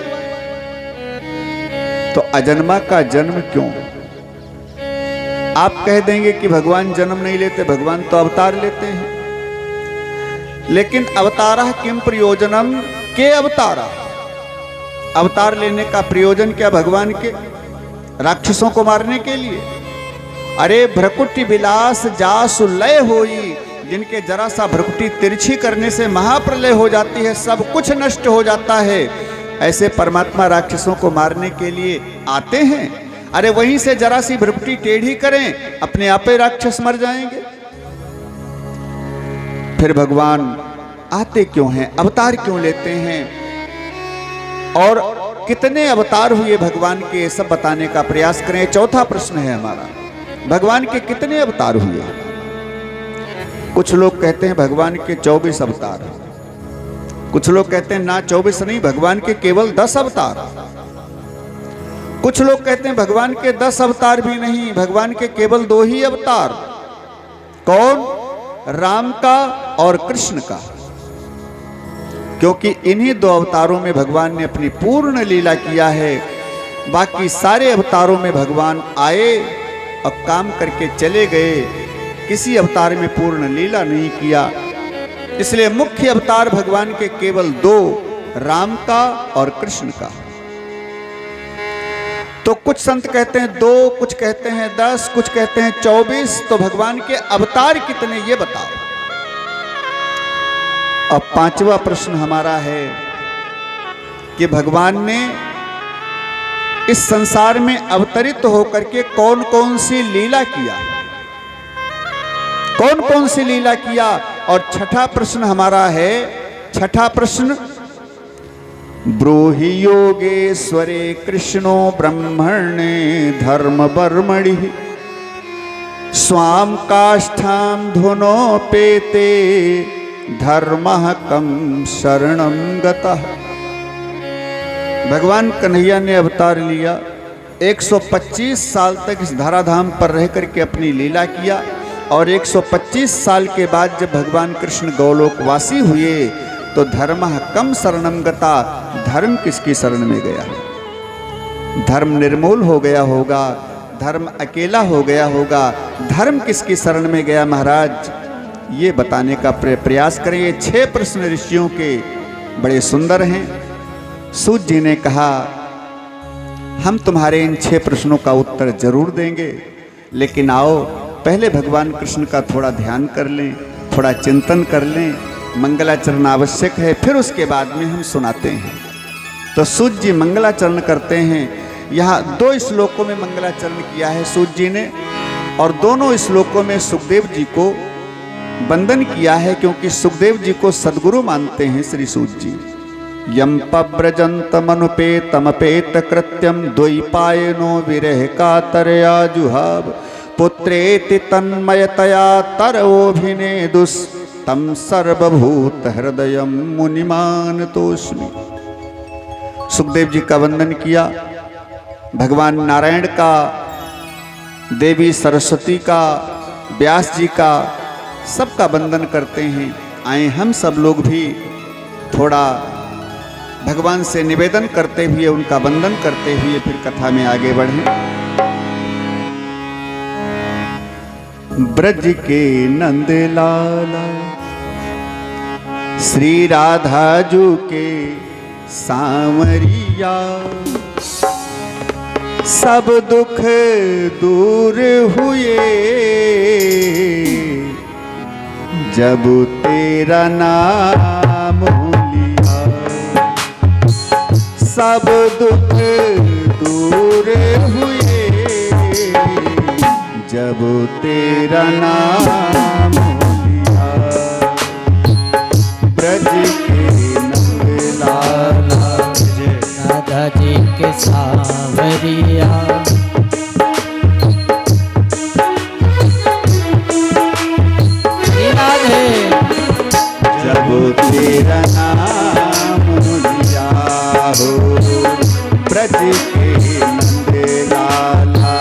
तो अजन्मा का जन्म क्यों? आप कह देंगे कि भगवान जन्म नहीं लेते, भगवान तो अवतार लेते हैं, लेकिन अवतारः किम प्रयोजनम, के अवतारा, अवतार लेने का प्रयोजन क्या भगवान के? राक्षसों को मारने के लिए? अरे भ्रकुटी विलास जासु लय होई, जिनके जरा सा भ्रकुटी तिरछी करने से महाप्रलय हो जाती है, सब कुछ नष्ट हो जाता है, ऐसे परमात्मा राक्षसों को मारने के लिए आते हैं। अरे वहीं से जरा सी भ्रकुटी टेढ़ी करें, अपने आप ही राक्षस मर जाएंगे। फिर भगवान आते क्यों हैं, अवतार क्यों लेते हैं, और कितने अवतार हुए भगवान के, सब बताने का प्रयास करें। चौथा प्रश्न है हमारा, भगवान के कितने अवतार हुए? कुछ लोग कहते हैं भगवान के 24 अवतार, कुछ लोग कहते हैं ना 24 नहीं, भगवान के केवल 10 अवतार, कुछ लोग कहते हैं भगवान के 10 अवतार भी नहीं, भगवान के केवल 2 ही अवतार। कौन? राम का और कृष्ण का, क्योंकि इन्हीं 2 अवतारों में भगवान ने अपनी पूर्ण लीला किया है। बाकी सारे अवतारों में भगवान आए और काम करके चले गए, किसी अवतार में पूर्ण लीला नहीं किया। इसलिए मुख्य अवतार भगवान के केवल 2, राम का और कृष्ण का। तो कुछ संत कहते हैं 2, कुछ कहते हैं 10, कुछ कहते हैं 24। तो भगवान के अवतार कितने ये बताओ। अब 5वां प्रश्न हमारा है कि भगवान ने इस संसार में अवतरित होकर के कौन कौन सी लीला किया, कौन कौन सी लीला किया। और 6ठा प्रश्न हमारा है, 6ठा प्रश्न, ब्रूहि योगेश्वरे कृष्णो ब्रह्मणे धर्म बर्मणि स्वाम काष्ठाम धुनोपेते धर्मः कम शरणं गतः। भगवान कन्हैया ने अवतार लिया, 125 साल तक इस धराधाम पर रह करके अपनी लीला किया, और 125 साल के बाद जब भगवान कृष्ण गौलोकवासी हुए तो धर्मः कम शरणं गता, धर्म किसकी शरण में गया? धर्म निर्मूल हो गया होगा, धर्म अकेला हो गया होगा, धर्म किसकी शरण में गया महाराज? ये बताने का प्रयास करें। ये 6 प्रश्न ऋषियों के बड़े सुंदर हैं। सूत जी ने कहा हम तुम्हारे इन 6 प्रश्नों का उत्तर जरूर देंगे, लेकिन आओ पहले भगवान कृष्ण का थोड़ा ध्यान कर लें, थोड़ा चिंतन कर लें, मंगलाचरण आवश्यक है, फिर उसके बाद में हम सुनाते हैं। तो सूत जी मंगलाचरण करते हैं यहाँ 2 श्लोकों में मंगलाचरण किया है सूत जी ने, और दोनों श्लोकों में सुखदेव जी को वंदन किया है, क्योंकि सुखदेव जी को सदगुरु मानते हैं श्री सूत जी। यम पव्रजंतमनुपेतमपेत कृत्यम द्वैपायनो विरह कातरया जुहाव पुत्रेति तन्मयतया तरवोभिनेदुस् तम सर्वभूत हृदय मुनिमान तोस्मि। सुखदेव जी का वंदन किया, भगवान नारायण का, देवी सरस्वती का, व्यास जी का, सबका वंदन करते हैं। आए हम सब लोग भी थोड़ा भगवान से निवेदन करते हुए, उनका वंदन करते हुए फिर कथा में आगे बढ़ें। ब्रज के नंद लाला श्री राधा जू के सांवरिया, सब दुख दूर हुए जब तेरा नाम लिया। सब दुख दूर हुए जब तेरा नाम लिया। ब्रज के नंद लाला राधा जी के सांवरिया, राधे जब तेरा नाम लिया हो। ब्रज के नंद लाला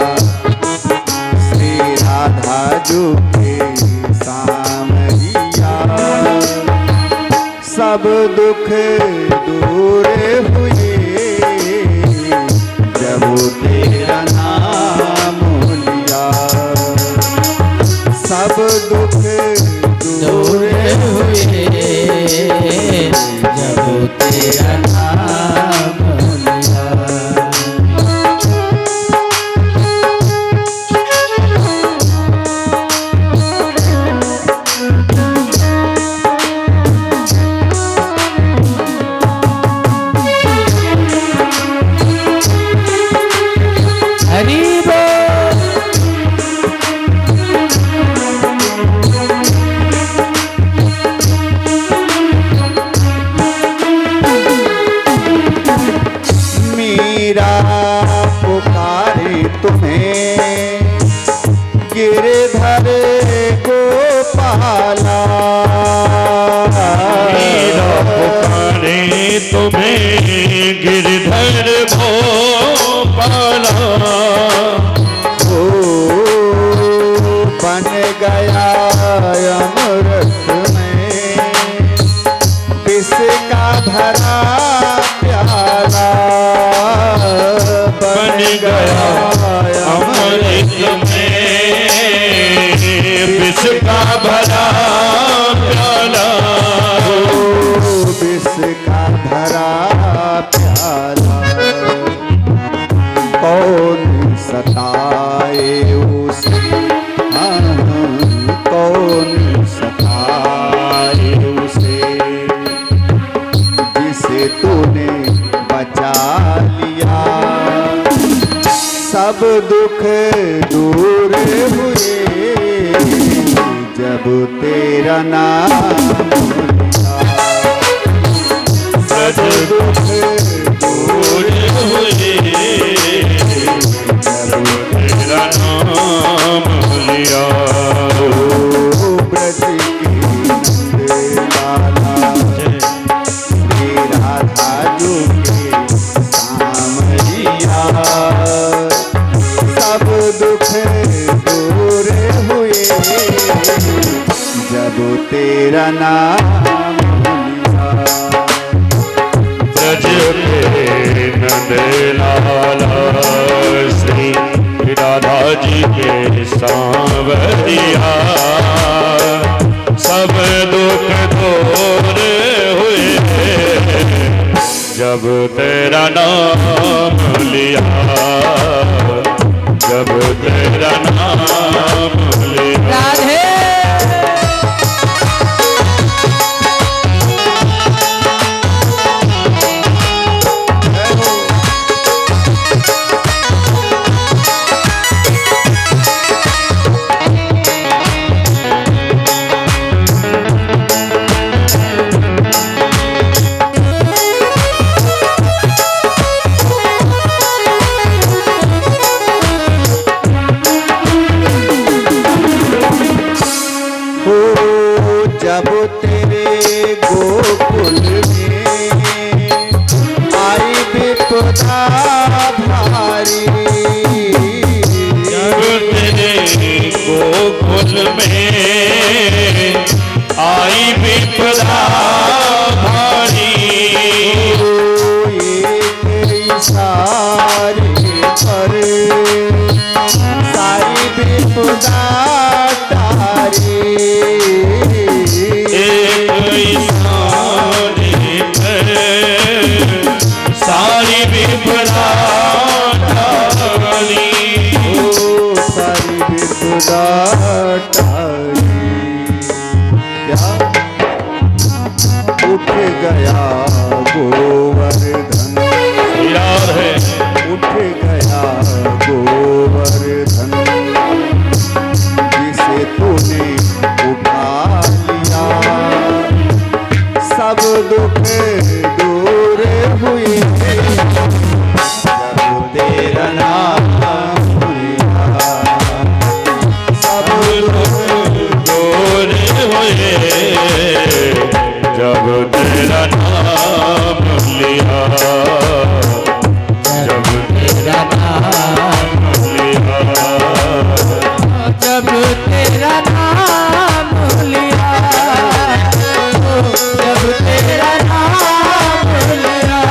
श्री राधा जू के सांवरिया, सब दुख दूर हुए जब तेरा नाम लिया। सब दुख दूर हुए जब तेरा नाम लिया। हरि मीरा पुकारे तुम्हें गिरधर गोपाला। मीरा पुकारे तुम्हें गिरधर भोपाला। ओ बन गया अमृत में विष का भरा प्याला। बन गया अमृत में विष का भरा प्याला। विष का भरा प्याला। कौन सताए उसे, हाँ, कौन सताए उसे, जिसे तूने बचा लिया। सब दुख दूर हुए जब तेरा नाम लिया। सब दुख दूर हुए जब तेरा नाम लिया। ब्रज के नंद लाला श्री राधा जू के सांवरिया, सब दुख दूर हुए जब तेरा नाम लिया। ब्रज के नंद लाला श्री राधा जी के सांवरिया, सब दुख दूर हुए जब तेरा नाम लिया। जब तेरा नाम लिया। राधे हो जब तेरे गोकुल में आई विपदा भारी, जब तेरे गोकुल में आई विपदा भारी, एक इशारे पर सारी विपदा टारी, एक इशारे पर सारी विपदा टाली, सारी विपदा टारी। क्या उठ गया गोवर्धन, याद है उठ गया गोवर्धन, जिसे तूने उठा लिया, सब दुख दूर हुए जब तेरा नाम लिया, सब दुख दूर हुए जब तेरा नाम लिया, जब तेरा नाम लिया, जब तेरा नाम लिया, जब तेरा नाम लिया।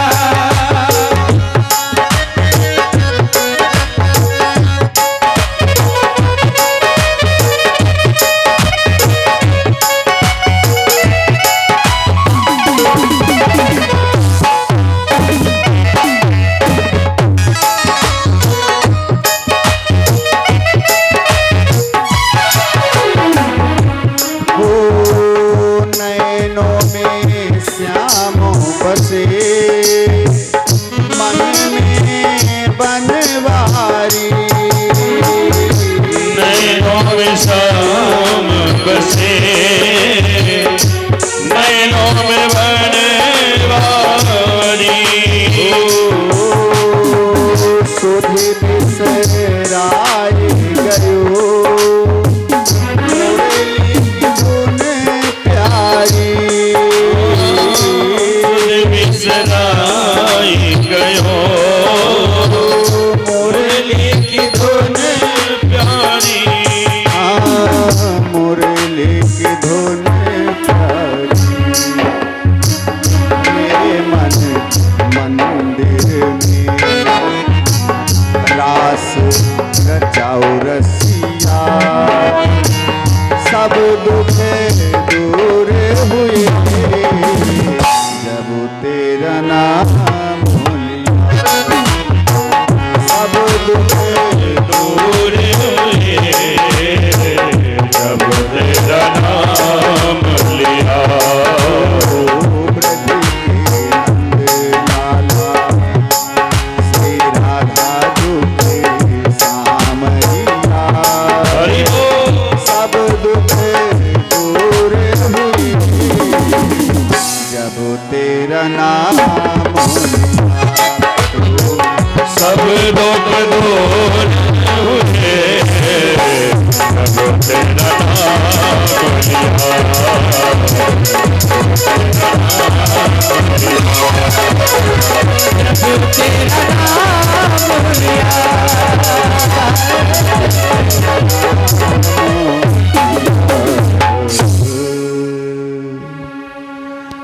हो नैनों में श्याम बसे, मन में बनवारी, नैनों में शाम बसे, नैनों में बनवारी, सुधि बिसराए गयो, मुरली की धुन प्यारी, बिसराई गयो मुरली की धुन प्यारी, मुरली की धुन प्यारी, मेरे मन मंदिर में रास रचाओ रसिया, सब दुख दूर हुए जब तेरा नाम लिया, सब दुख दूर हुए जब तेरा नाम लिया, ब्रज के नंद लाला श्री राधा दुखे सामरिया, हरि बोल सब दुख दूर हुए जब तेरा नाम लिया, सब दुख दूर हुए जब तेरा नाम लिया, जब तेरा नाम लिया।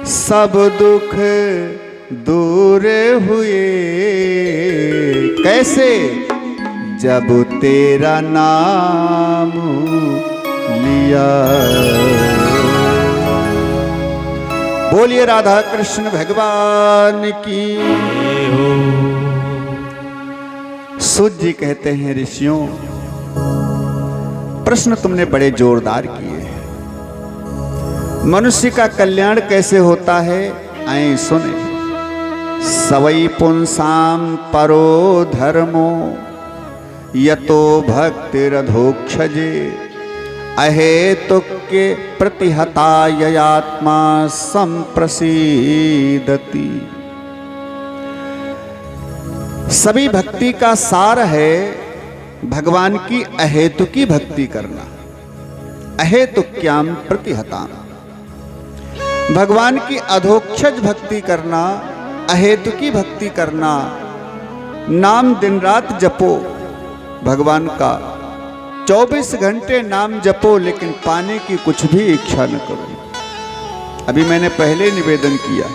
सब दुख दूर हुए कैसे, जब तेरा नाम लिया। बोलिए राधा कृष्ण भगवान की। सूत जी कहते हैं, ऋषियों प्रश्न तुमने बड़े जोरदार किए हैं। मनुष्य का कल्याण कैसे होता है, आए सुने। सवई पुंसाम परो धर्मो यतो भक्तिरधोक्षजे अहेतुक के प्रतिहता ययात्मा संप्रसीदति। सभी भक्ति का सार है भगवान की अहेतुकी भक्ति करना। अहेतुक्याम प्रतिहताम। भगवान की अधोक्षज भक्ति करना, अहेतुकी भक्ति करना, नाम दिन रात जपो भगवान का, 24 घंटे नाम जपो, लेकिन पाने की कुछ भी इच्छा न करो। अभी मैंने पहले निवेदन किया,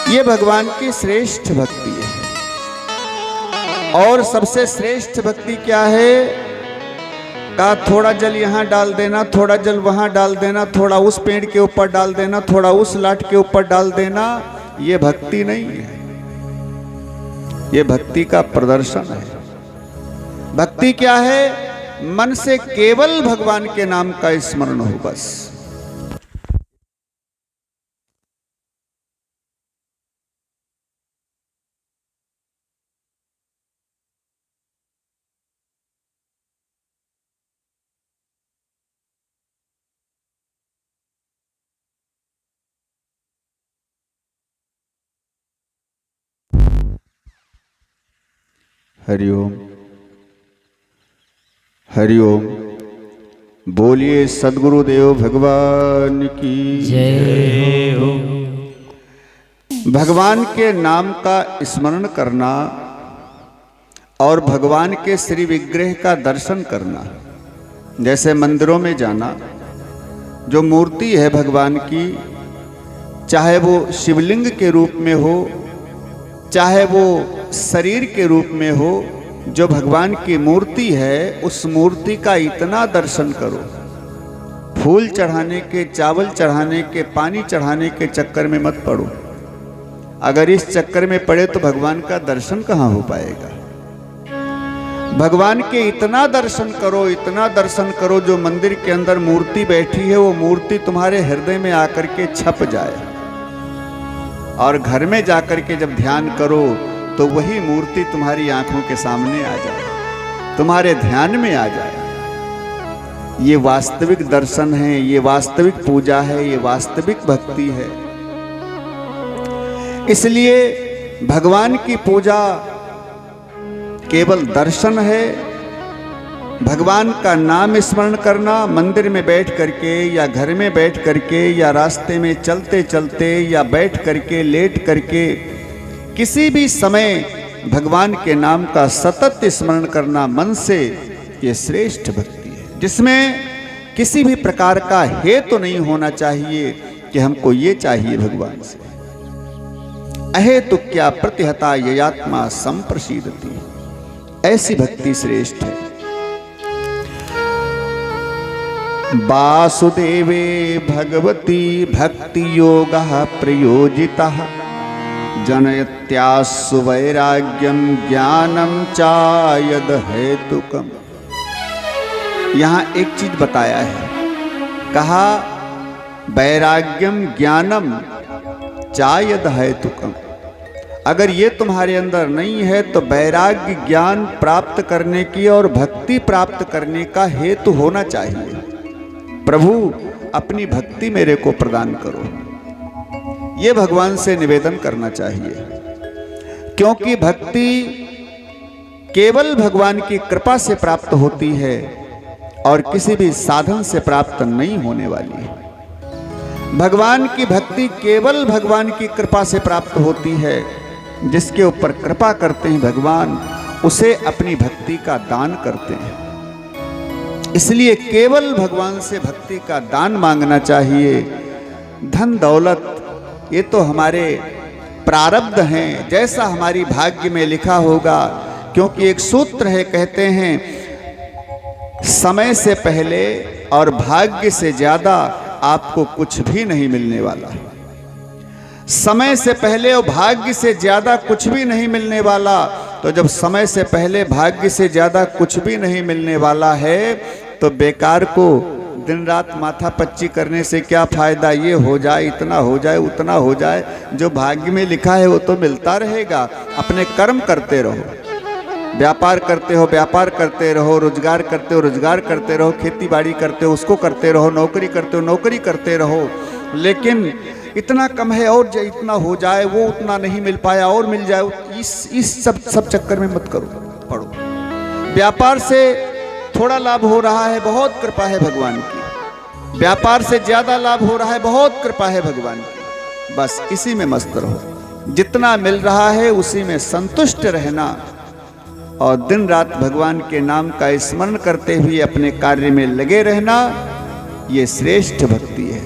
ये भगवान की श्रेष्ठ भक्ति है। और सबसे श्रेष्ठ भक्ति क्या है? का थोड़ा जल यहाँ डाल देना, थोड़ा जल वहाँ डाल देना, थोड़ा उस पेड़ के ऊपर डाल देना, थोड़ा उस लाठ के ऊपर डाल देना, ये भक्ति नहीं है। ये भक्ति का प्रदर्शन है। भक्ति क्या है? मन से केवल भगवान के नाम का स्मरण हो बस। हरिओम हरिओम। बोलिए सद्गुरुदेव भगवान की जय हो। भगवान के नाम का स्मरण करना और भगवान के श्री विग्रह का दर्शन करना, जैसे मंदिरों में जाना, जो मूर्ति है भगवान की, चाहे वो शिवलिंग के रूप में हो, चाहे वो शरीर के रूप में हो, जो भगवान की मूर्ति है उस मूर्ति का इतना दर्शन करो। फूल चढ़ाने के, चावल चढ़ाने के, पानी चढ़ाने के चक्कर में मत पड़ो। अगर इस चक्कर में पड़े तो भगवान का दर्शन कहाँ हो पाएगा। भगवान के इतना दर्शन करो, इतना दर्शन करो, जो मंदिर के अंदर मूर्ति बैठी है वो मूर्ति तुम्हारे हृदय में आकर के छप जाए। और घर में जाकर के जब ध्यान करो तो वही मूर्ति तुम्हारी आंखों के सामने आ जाए, तुम्हारे ध्यान में आ जाए। ये वास्तविक दर्शन है, ये वास्तविक पूजा है, ये वास्तविक भक्ति है। इसलिए भगवान की पूजा केवल दर्शन है। भगवान का नाम स्मरण करना, मंदिर में बैठ करके या घर में बैठ करके या रास्ते में चलते चलते या बैठ करके, लेट करके, किसी भी समय भगवान के नाम का सतत स्मरण करना मन से, ये श्रेष्ठ भक्ति है, जिसमें किसी भी प्रकार का हेतु तो नहीं होना चाहिए कि हमको ये चाहिए भगवान से। अहेतुक्या प्रतिहता ययात्मा संप्रसीदति, ऐसी भक्ति श्रेष्ठ है। वासुदेवे भगवती भक्ति योगः प्रयोजितः जनयत्यासु वैराग्यम ज्ञानम चायद हेतुकम। यहाँ एक चीज बताया है, कहा वैराग्यम ज्ञानम चायद हेतुकम। अगर ये तुम्हारे अंदर नहीं है तो वैराग्य ज्ञान प्राप्त करने की और भक्ति प्राप्त करने का हेतु होना चाहिए। प्रभु अपनी भक्ति मेरे को प्रदान करो, ये भगवान से निवेदन करना चाहिए। क्योंकि भक्ति केवल भगवान की कृपा से प्राप्त होती है और किसी भी साधन से प्राप्त नहीं होने वाली है। भगवान की भक्ति केवल भगवान की कृपा से प्राप्त होती है। जिसके ऊपर कृपा करते हैं भगवान, उसे अपनी भक्ति का दान करते हैं। इसलिए केवल भगवान से भक्ति का दान मांगना चाहिए। धन दौलत ये तो हमारे प्रारब्ध हैं, जैसा हमारी भाग्य में लिखा होगा। क्योंकि एक सूत्र है, कहते हैं समय से पहले और भाग्य से ज्यादा आपको कुछ भी नहीं मिलने वाला। समय से पहले और भाग्य से ज्यादा कुछ भी नहीं मिलने वाला। तो जब समय से पहले भाग्य से ज्यादा कुछ भी नहीं मिलने वाला है तो बेकार को दिन रात माथा पच्ची करने से क्या फायदा। ये हो जाए, इतना हो जाए, उतना हो जाए, जो भाग्य में लिखा है वो तो मिलता रहेगा। अपने कर्म करते रहो, व्यापार करते हो व्यापार करते रहो, रोजगार करते हो रोजगार करते रहो, खेती बाड़ी करते हो उसको करते रहो, नौकरी करते हो नौकरी करते रहो। लेकिन इतना कम है और इतना हो जाए, वो उतना नहीं मिल पाया और मिल जाए, इस सब चक्कर में मत करो, पढ़ो। व्यापार से थोड़ा लाभ हो रहा है, बहुत कृपा है भगवान की। व्यापार से ज्यादा लाभ हो रहा है, बहुत कृपा है भगवान की। बस इसी में मस्त रहो, जितना मिल रहा है उसी में संतुष्ट रहना और दिन रात भगवान के नाम का स्मरण करते हुए अपने कार्य में लगे रहना, ये श्रेष्ठ भक्ति है।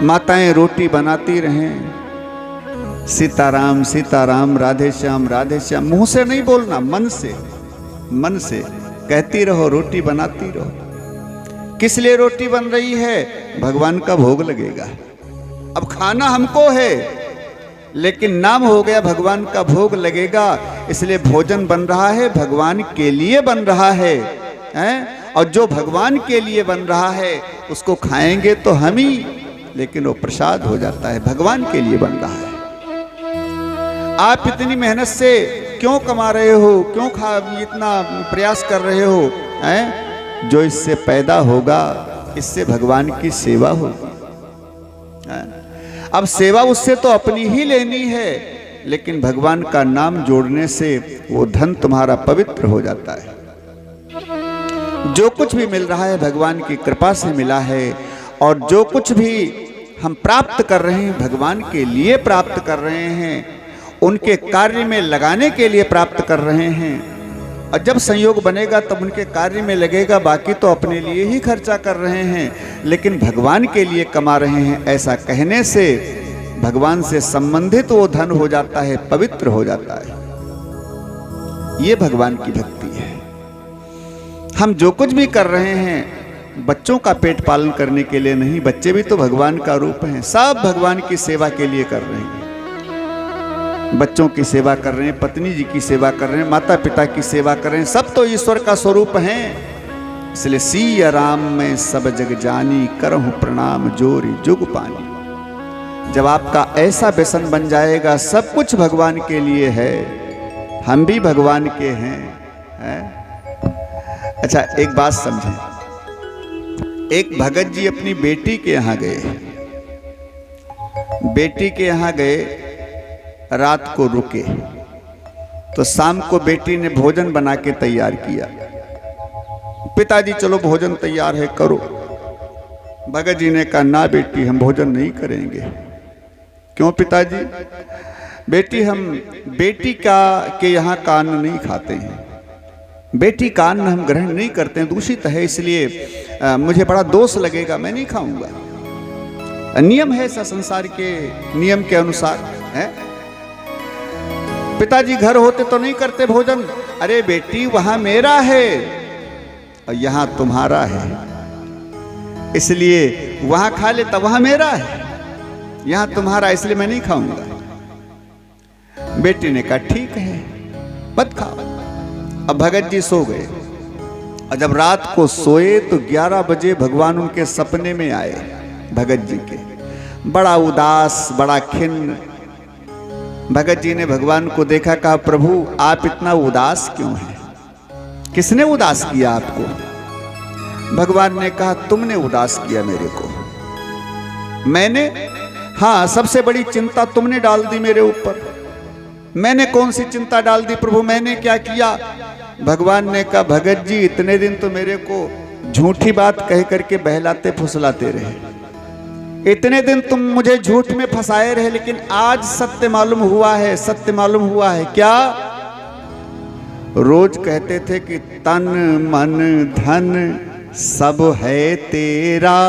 माताएं रोटी बनाती रहें, सीताराम सीताराम, राधे श्याम राधे श्याम, मुंह से नहीं बोलना, मन से कहती रहो, रोटी बनाती रहो। किस लिए रोटी बन रही है? भगवान का भोग लगेगा। अब खाना हमको है, लेकिन नाम हो गया भगवान का भोग लगेगा, इसलिए भोजन बन रहा है, भगवान के लिए बन रहा है, हैं? और जो भगवान के लिए बन रहा है उसको खाएंगे तो हम ही, लेकिन वो प्रसाद हो जाता है, भगवान के लिए बन रहा है। आप इतनी मेहनत से क्यों कमा रहे हो, क्यों इतना प्रयास कर रहे हो, हैं? जो इससे पैदा होगा, इससे भगवान की सेवा होगी। अब सेवा उससे तो अपनी ही लेनी है, लेकिन भगवान का नाम जोड़ने से वो धन तुम्हारा पवित्र हो जाता है। जो कुछ भी मिल रहा है भगवान की कृपा से मिला है, और जो कुछ भी हम प्राप्त कर रहे हैं भगवान के लिए प्राप्त कर रहे हैं, उनके कार्य में लगाने के लिए प्राप्त कर रहे हैं। और जब संयोग बनेगा तब उनके कार्य में लगेगा, बाकी तो अपने लिए ही खर्चा कर रहे हैं, लेकिन भगवान के लिए कमा रहे हैं। ऐसा कहने से भगवान से संबंधित वो धन हो जाता है, पवित्र हो जाता है। ये भगवान की भक्ति है। हम जो कुछ भी कर रहे हैं बच्चों का पेट पालन करने के लिए नहीं, बच्चे भी तो भगवान का रूप हैं। सब भगवान की सेवा के लिए कर रहे हैं, बच्चों की सेवा कर रहे हैं, पत्नी जी की सेवा कर रहे हैं, माता पिता की सेवा कर रहे हैं, सब तो ईश्वर का स्वरूप हैं। इसलिए सिया राम में सब जग जानी, करहूं प्रणाम जोरी जुग पानी। जब आपका ऐसा व्यसन बन जाएगा, सब कुछ भगवान के लिए है, हम भी भगवान के हैं, अच्छा एक बात समझें, एक भगत जी अपनी बेटी के यहाँ गए, बेटी के यहाँ गए, रात को रुके, तो शाम को बेटी ने भोजन बना के तैयार किया। पिताजी चलो भोजन तैयार है, करो। भगत जी ने कहा ना बेटी, हम भोजन नहीं करेंगे। क्यों पिताजी? बेटी हम बेटी का के यहाँ का अन्न नहीं खाते हैं, बेटी का अन्न हम ग्रहण नहीं करते हैं, दूषित है, इसलिए मुझे बड़ा दोष लगेगा, मैं नहीं खाऊंगा। नियम है ऐसा, संसार के नियम के अनुसार है। पिताजी घर होते तो नहीं करते भोजन। अरे बेटी वहां मेरा है और यहां तुम्हारा है, इसलिए वहां खा ले, तब वहां मेरा है, यहां तुम्हारा, इसलिए मैं नहीं खाऊंगा। बेटी ने कहा ठीक है मत खाओ। अब भगत जी सो गए, और जब रात को सोए तो 11 बजे भगवान उनके सपने में आए भगत जी के, बड़ा उदास, बड़ा खिन्न। भगत जी ने भगवान को देखा, कहा प्रभु आप इतना उदास क्यों हैं? किसने उदास किया आपको? भगवान ने कहा तुमने उदास किया मेरे को। मैंने? हाँ, सबसे बड़ी चिंता तुमने डाल दी मेरे ऊपर। मैंने कौन सी चिंता डाल दी प्रभु, मैंने क्या किया? भगवान ने कहा भगत जी इतने दिन तो मेरे को झूठी बात कह करके बहलाते फुसलाते रहे, इतने दिन तुम मुझे झूठ में फंसाए रहे, लेकिन आज सत्य मालूम हुआ है। सत्य मालूम हुआ है क्या? रोज कहते थे कि तन मन धन सब है तेरा,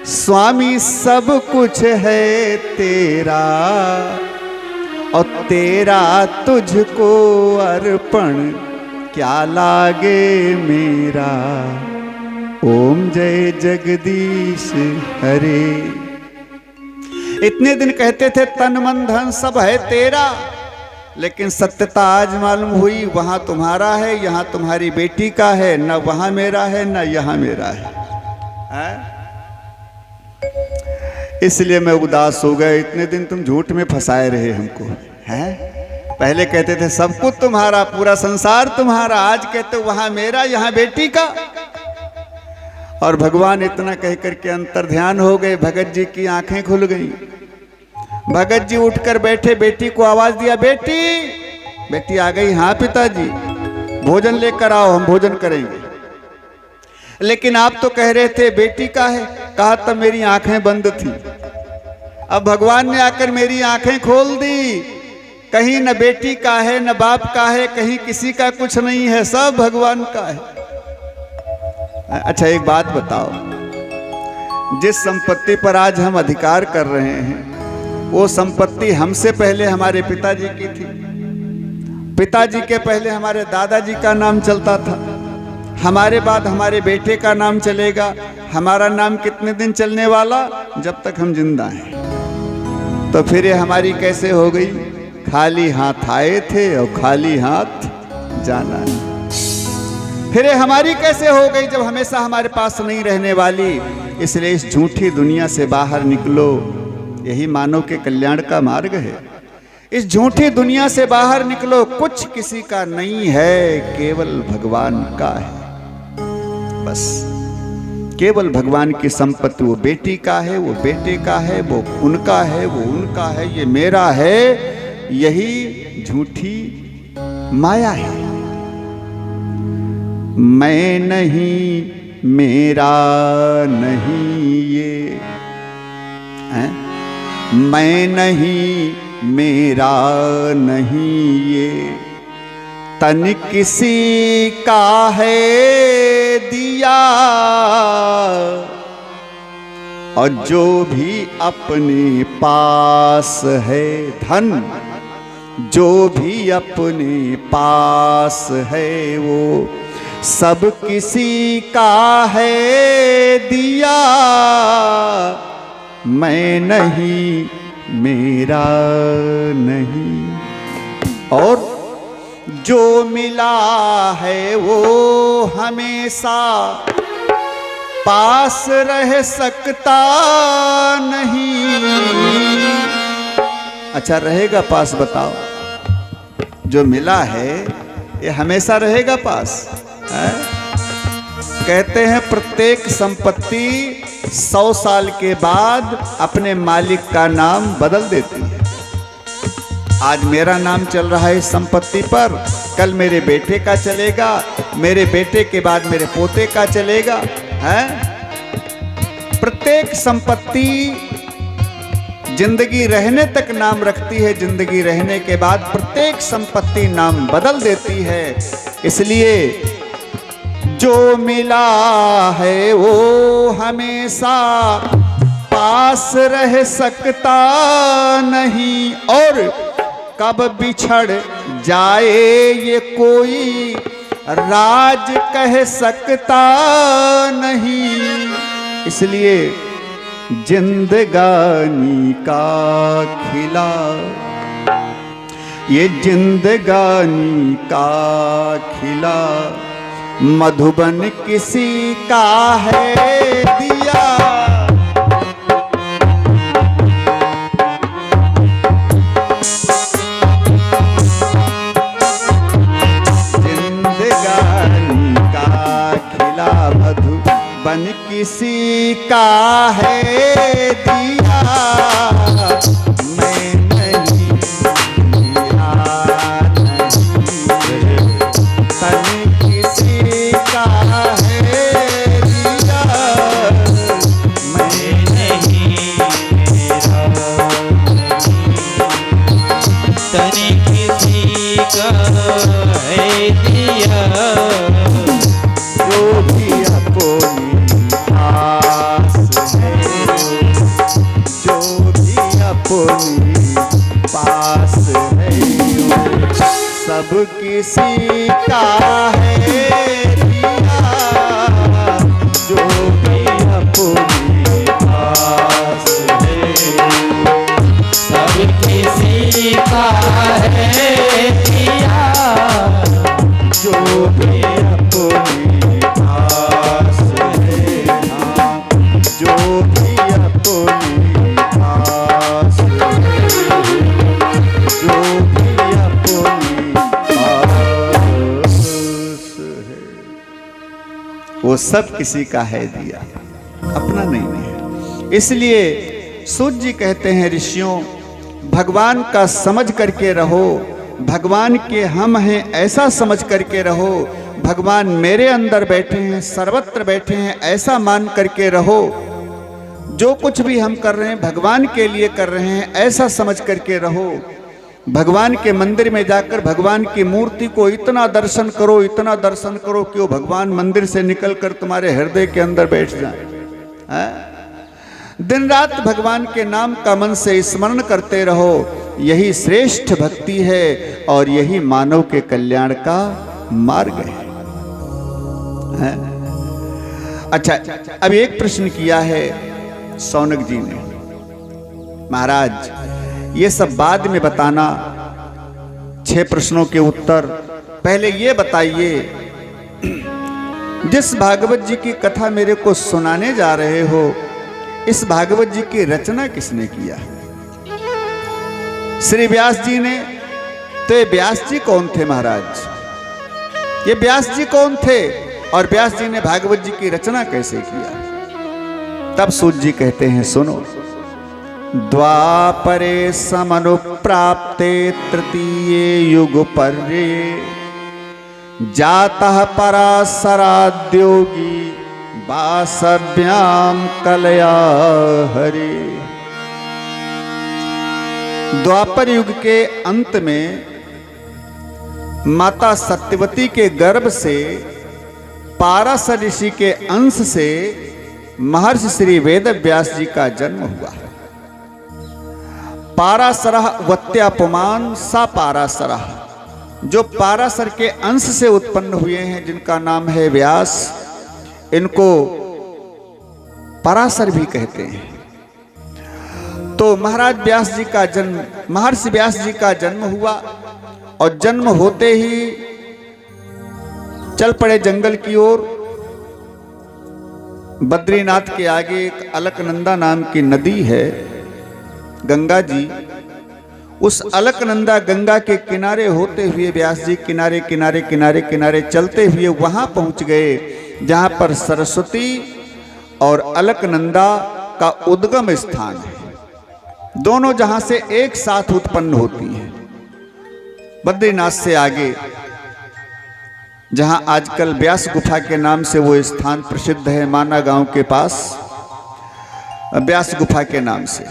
स्वामी सब कुछ है तेरा, और तेरा तुझको अर्पण क्या लागे मेरा। ओम जय जगदीश हरे। इतने दिन कहते थे तन मन धन सब है तेरा, लेकिन सत्यता आज मालूम हुई, वहां तुम्हारा है, यहां तुम्हारी बेटी का है, न वहां मेरा है न यहां मेरा है? इसलिए मैं उदास हो गया। इतने दिन तुम झूठ में फंसाए रहे हमको, हैं? पहले कहते थे सब कुछ तुम्हारा, पूरा संसार तुम्हारा, आज कहते वहां मेरा यहां बेटी का। और भगवान इतना कह करके अंतर ध्यान हो गए, भगत जी की आंखें खुल गई। भगत जी उठकर बैठे, बेटी को आवाज दिया, बेटी। बेटी आ गई, हाँ पिताजी। भोजन लेकर आओ, हम भोजन करेंगे। लेकिन आप तो कह रहे थे बेटी का है। कहा तब मेरी आंखें बंद थी। अब भगवान ने आकर मेरी आंखें खोल दी। कहीं न बेटी का है, न बाप का है, कहीं किसी का कुछ नहीं है, सब भगवान का है। अच्छा एक बात बताओ, जिस संपत्ति पर आज हम अधिकार कर रहे हैं वो संपत्ति हमसे पहले हमारे पिताजी की थी। पिताजी के पहले हमारे दादाजी का नाम चलता था, हमारे बाद हमारे बेटे का नाम चलेगा। हमारा नाम कितने दिन चलने वाला? जब तक हम जिंदा हैं। तो फिर ये हमारी कैसे हो गई? खाली हाथ आए थे और खाली हाथ जाना है। फिर ये हमारी कैसे हो गई जब हमेशा हमारे पास नहीं रहने वाली? इसलिए इस झूठी दुनिया से बाहर निकलो, यही मानव के कल्याण का मार्ग है। इस झूठी दुनिया से बाहर निकलो, कुछ किसी का नहीं है, केवल भगवान का है। बस केवल भगवान की संपत्ति, वो बेटी का है, वो बेटे का है, वो उनका है, वो उनका है, ये मेरा है, यही झूठी माया है। मैं नहीं, मेरा नहीं ये है? मैं नहीं, मेरा नहीं ये, तन किसी का है दिया, और जो भी अपने पास है धन, जो भी अपने पास है वो सब किसी का है दिया। मैं नहीं, मेरा नहीं, और जो मिला है वो हमेशा पास रह सकता नहीं। अच्छा रहेगा पास? बताओ, जो मिला है ये हमेशा रहेगा पास है? कहते हैं प्रत्येक संपत्ति 100 साल के बाद अपने मालिक का नाम बदल देती है। आज मेरा नाम चल रहा है इस संपत्ति पर, कल मेरे बेटे का चलेगा, मेरे बेटे के बाद मेरे पोते का चलेगा है? प्रत्येक संपत्ति जिंदगी रहने तक नाम रखती है, जिंदगी रहने के बाद प्रत्येक संपत्ति नाम बदल देती है। इसलिए जो मिला है वो हमेशा पास रह सकता नहीं, और कब बिछड़ जाए ये कोई राज कह सकता नहीं। इसलिए जिंदगानी का खिला, ये जिंदगानी का खिला मधुबन किसी का है दिया। जिंदगानी का खिला मधुबन किसी का है दिया। मैं नहीं, मेरा नहीं, तन किसी का है दिया। मैं नहीं, मेरा तन किसी का है दिया। जो भी अपनी पास है, जो भी अपनी पास है, सब किसी का है दिया। जो भी अपनी पास है, सब किसी का है दिया। जो भी अपनी पास है, जो भी अपनी पास है, जो भी अपनी पास है, वो सब किसी का है दिया, अपना नहीं है। इसलिए सूत जी कहते हैं ऋषियों, भगवान का समझ करके रहो, भगवान के हम हैं ऐसा समझ करके रहो, भगवान मेरे अंदर बैठे हैं, सर्वत्र बैठे हैं ऐसा मान करके रहो। जो कुछ भी हम कर रहे हैं भगवान के लिए कर रहे हैं ऐसा समझ करके रहो। भगवान के मंदिर में जाकर भगवान की मूर्ति को इतना दर्शन करो, इतना दर्शन करो कि वो भगवान मंदिर से निकलकर तुम्हारे हृदय के अंदर बैठ जाए। दिन रात भगवान के नाम का मन से स्मरण करते रहो, यही श्रेष्ठ भक्ति है और यही मानव के कल्याण का मार्ग है। अच्छा, अब एक प्रश्न किया है सौनक जी ने, महाराज ये सब बाद में बताना, 6 प्रश्नों के उत्तर। पहले ये बताइए, जिस भागवत जी की कथा मेरे को सुनाने जा रहे हो, इस भागवत जी की रचना किसने किया? श्री व्यास जी ने। तो ये व्यास जी कौन थे महाराज? ये व्यास जी कौन थे और व्यास जी ने भागवत जी की रचना कैसे किया? तब सूत जी कहते हैं, सुनो। द्वापरे समनुप्राप्ते तृतीये युग पर्ये जातः पराशराद्योगी वासव्याम कलया हरे। द्वापर युग के अंत में माता सत्यवती के गर्भ से पाराशर ऋषि के अंश से महर्षि श्री वेद व्यास जी का जन्म हुआ। पाराशरः वत्यापमान सा पाराशरः, जो पाराशर के अंश से उत्पन्न हुए हैं जिनका नाम है व्यास, इनको पराशर भी कहते हैं। तो महाराज व्यास जी का जन्म, महर्षि व्यास जी का जन्म हुआ और जन्म होते ही चल पड़े जंगल की ओर। बद्रीनाथ के आगे एक अलकनंदा नाम की नदी है, गंगा जी। उस अलकनंदा गंगा के किनारे होते हुए व्यास जी किनारे किनारे किनारे किनारे चलते हुए वहां पहुंच गए जहां पर सरस्वती और अलकनंदा का उद्गम स्थान है। दोनों जहां से एक साथ उत्पन्न होती हैं। बद्रीनाथ से आगे जहां आजकल व्यास गुफा के नाम से वो स्थान प्रसिद्ध है, माना गांव के पास व्यास गुफा के नाम से,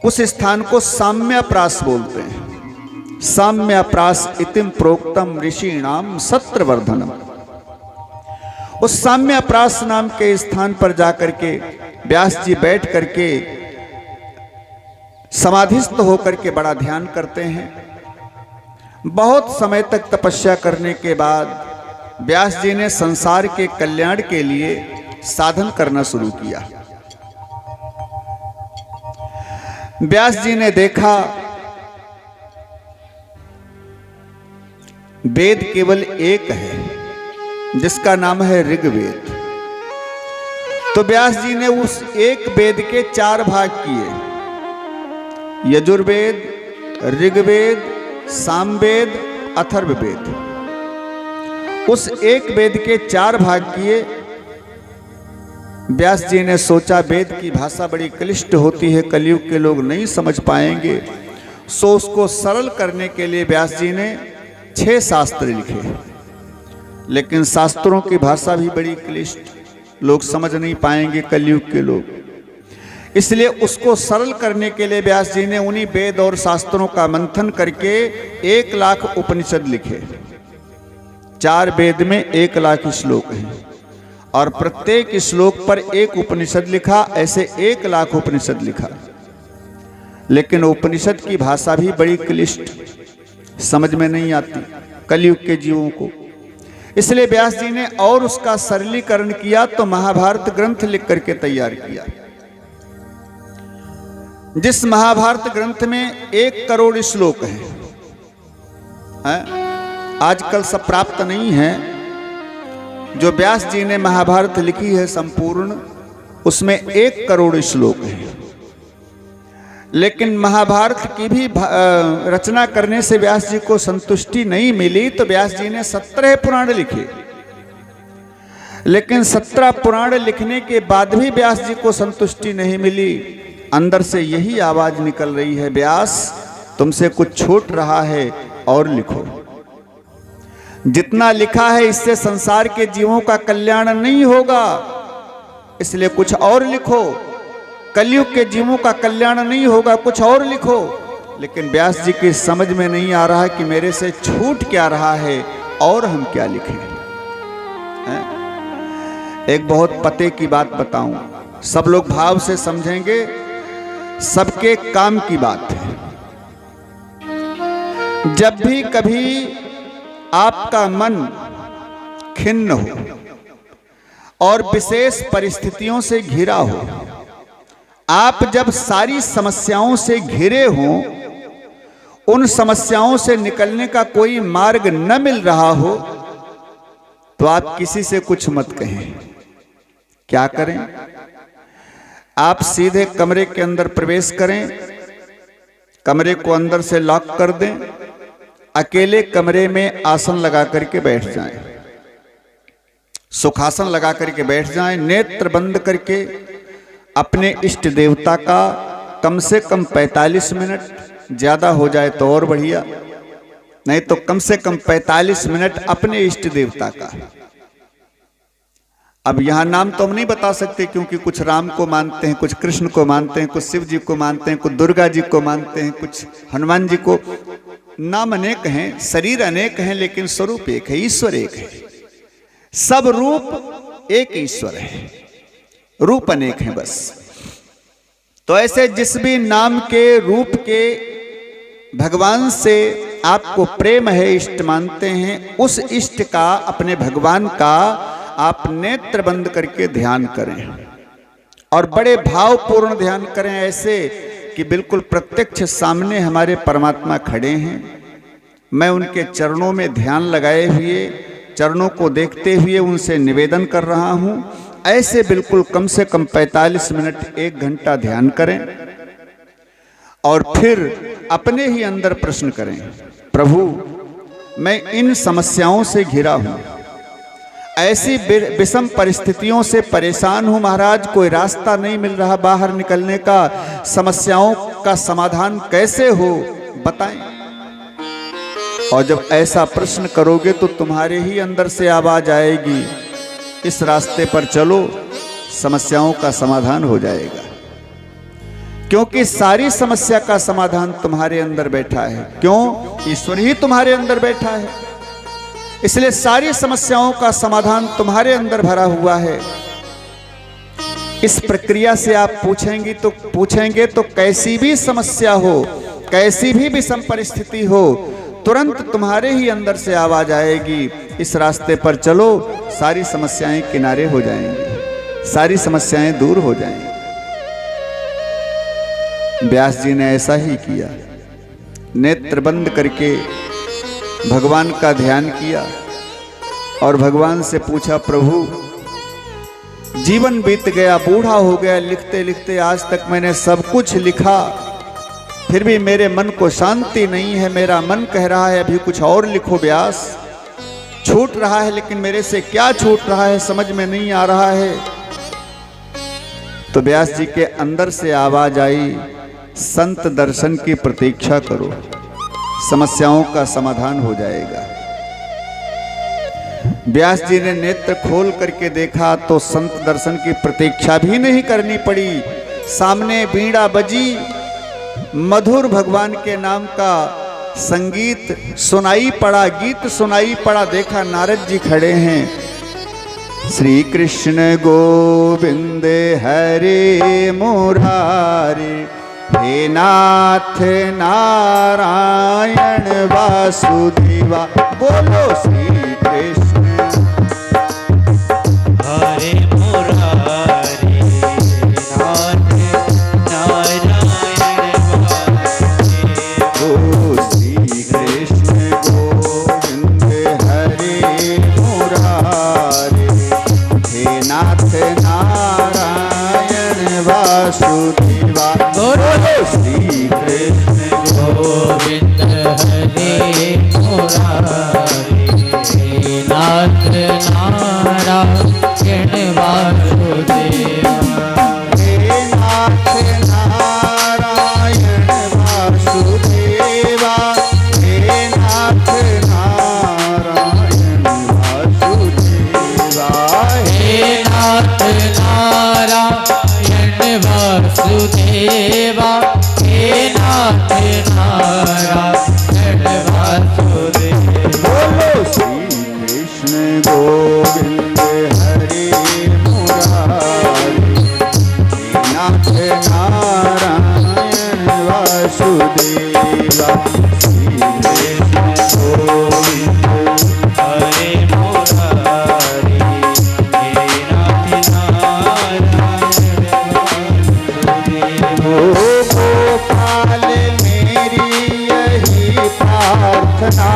उस स्थान को साम्याप्रास बोलते हैं। साम्याप्रास इतिम प्रोक्तम ऋषिणाम सत्रवर्धनम। उस साम्याप्रास नाम के स्थान पर जाकर के व्यास जी बैठ करके समाधिस्थ होकर के बड़ा ध्यान करते हैं। बहुत समय तक तपस्या करने के बाद व्यास जी ने संसार के कल्याण के लिए साधन करना शुरू किया। व्यास जी ने देखा वेद केवल एक है जिसका नाम है ऋग्वेद। तो व्यास जी ने उस एक वेद के 4 भाग किए, यजुर्वेद, ऋग्वेद, सामवेद, अथर्ववेद। उस एक वेद के 4 भाग किए। व्यास जी ने सोचा वेद की भाषा बड़ी क्लिष्ट होती है, कलयुग के लोग नहीं समझ पाएंगे, सो उसको सरल करने के लिए व्यास जी ने 6 शास्त्र लिखे। लेकिन शास्त्रों की भाषा भी बड़ी क्लिष्ट, लोग समझ नहीं पाएंगे कलयुग के लोग। इसलिए उसको सरल करने के लिए व्यास जी ने उन्हीं वेद और शास्त्रों का मंथन करके 1 लाख उपनिषद लिखे। 4 वेद में 1 लाख श्लोक हैं और प्रत्येक श्लोक पर एक उपनिषद लिखा, ऐसे 1 लाख उपनिषद लिखा। लेकिन उपनिषद की भाषा भी बड़ी क्लिष्ट, समझ में नहीं आती कलयुग के जीवों को। इसलिए व्यास जी ने और उसका सरलीकरण किया तो महाभारत ग्रंथ लिख करके तैयार किया। जिस महाभारत ग्रंथ में 1 करोड़ श्लोक हैं, आजकल सब प्राप्त नहीं है। जो व्यास जी ने महाभारत लिखी है संपूर्ण, उसमें 1 करोड़ श्लोक हैं। लेकिन महाभारत की भी रचना करने से व्यास जी को संतुष्टि नहीं मिली, तो व्यास जी ने 17 पुराण लिखे। लेकिन 17 पुराण लिखने के बाद भी व्यास जी को संतुष्टि नहीं मिली। अंदर से यही आवाज निकल रही है, व्यास तुमसे कुछ छूट रहा है, और लिखो। जितना लिखा है इससे संसार के जीवों का कल्याण नहीं होगा, इसलिए कुछ और लिखो। कलयुग के जीवों का कल्याण नहीं होगा, कुछ और लिखो। लेकिन व्यास जी की समझ में नहीं आ रहा कि मेरे से छूट क्या रहा है और हम क्या लिखें। एक बहुत पते की बात बताऊं, सब लोग भाव से समझेंगे, सबके काम की बात है। जब भी कभी आपका मन खिन्न हो और विशेष परिस्थितियों से घिरा हो, आप जब सारी समस्याओं से घिरे हों, उन समस्याओं से निकलने का कोई मार्ग न मिल रहा हो, तो आप किसी से कुछ मत कहें। क्या करें? आप सीधे कमरे के अंदर प्रवेश करें, कमरे को अंदर से लॉक कर दें, अकेले कमरे में आसन लगा करके बैठ जाएं, सुखासन लगा करके बैठ जाएं, नेत्र बंद करके अपने इष्ट देवता का कम से कम 45 मिनट, ज्यादा हो जाए तो और बढ़िया, नहीं तो कम से कम 45 मिनट अपने इष्ट देवता का। अब यहां नाम तो हम नहीं बता सकते, क्योंकि कुछ राम को मानते हैं, कुछ कृष्ण को मानते हैं, कुछ शिव जी को मानते हैं, कुछ दुर्गा जी को मानते हैं, कुछ हनुमान जी को। नाम अनेक हैं, शरीर अनेक हैं, लेकिन स्वरूप एक है, ईश्वर एक है। सब रूप एक ईश्वर है, रूप अनेक हैं बस। तो ऐसे जिस भी नाम के रूप के भगवान से आपको प्रेम है, इष्ट मानते हैं, उस इष्ट का, अपने भगवान का आप नेत्र बंद करके ध्यान करें और बड़े भावपूर्ण ध्यान करें, ऐसे कि बिल्कुल प्रत्यक्ष सामने हमारे परमात्मा खड़े हैं। मैं उनके चरणों में ध्यान लगाए हुए, चरणों को देखते हुए उनसे निवेदन कर रहा हूं। ऐसे बिल्कुल कम से कम 45 मिनट, 1 घंटा ध्यान करें और फिर अपने ही अंदर प्रश्न करें, प्रभु मैं इन समस्याओं से घिरा हूं, ऐसी विषम परिस्थितियों से परेशान हूं महाराज, कोई रास्ता नहीं मिल रहा बाहर निकलने का, समस्याओं का समाधान कैसे हो बताएं। और जब ऐसा प्रश्न करोगे तो तुम्हारे ही अंदर से आवाज आएगी, इस रास्ते पर चलो, समस्याओं का समाधान हो जाएगा। क्योंकि सारी समस्या का समाधान तुम्हारे अंदर बैठा है। क्यों? ईश्वर ही तुम्हारे अंदर बैठा है, इसलिए सारी समस्याओं का समाधान तुम्हारे अंदर भरा हुआ है। इस प्रक्रिया से आप पूछेंगे तो कैसी भी समस्या हो, कैसी भी विषम परिस्थिति हो, तुरंत तुम्हारे ही अंदर से आवाज आएगी, इस रास्ते पर चलो, सारी समस्याएं किनारे हो जाएंगी, सारी समस्याएं दूर हो जाएंगी। व्यास जी ने ऐसा ही किया, नेत्र बंद करके भगवान का ध्यान किया और भगवान से पूछा, प्रभु जीवन बीत गया, बूढ़ा हो गया, लिखते लिखते आज तक मैंने सब कुछ लिखा, फिर भी मेरे मन को शांति नहीं है। मेरा मन कह रहा है अभी कुछ और लिखो व्यास, छूट रहा है, लेकिन मेरे से क्या छूट रहा है समझ में नहीं आ रहा है। तो व्यास जी के अंदर से आवाज आई, संत दर्शन की प्रतीक्षा करो, समस्याओं का समाधान हो जाएगा। व्यास जी ने नेत्र खोल करके देखा तो संत दर्शन की प्रतीक्षा भी नहीं करनी पड़ी। सामने बीड़ा बजी, मधुर भगवान के नाम का संगीत सुनाई पड़ा, गीत सुनाई पड़ा। देखा नारद जी खड़े हैं, श्री कृष्ण गोविंद हरे मुरारी, हे नाथ नारायण वासुदेवा। बोलो श्री कृष्ण हरे मुरारी, नाथ नारायण वासुदेवा। श्री कृष्ण गोविंद हरे मुरारी, हे नाथ नारायण वासुदेवा। श्री कृष्ण गोविंद हरे मुरारी, नाथ नारायण वासुदेवा। हे नाथ नारायण वासुदेवा, हे नाथ वासुदेवा हे नाथ नारायण वासुदेवा। बोलो श्री कृष्ण गोविंद हरे मुरारी हे नाथ नारायण वासुदेवा। श्री कृष्ण गोविंद हरे मुरारी हे नाथ नारायण वासुदेवा। ओ गोपाल मेरी यही प्रार्थना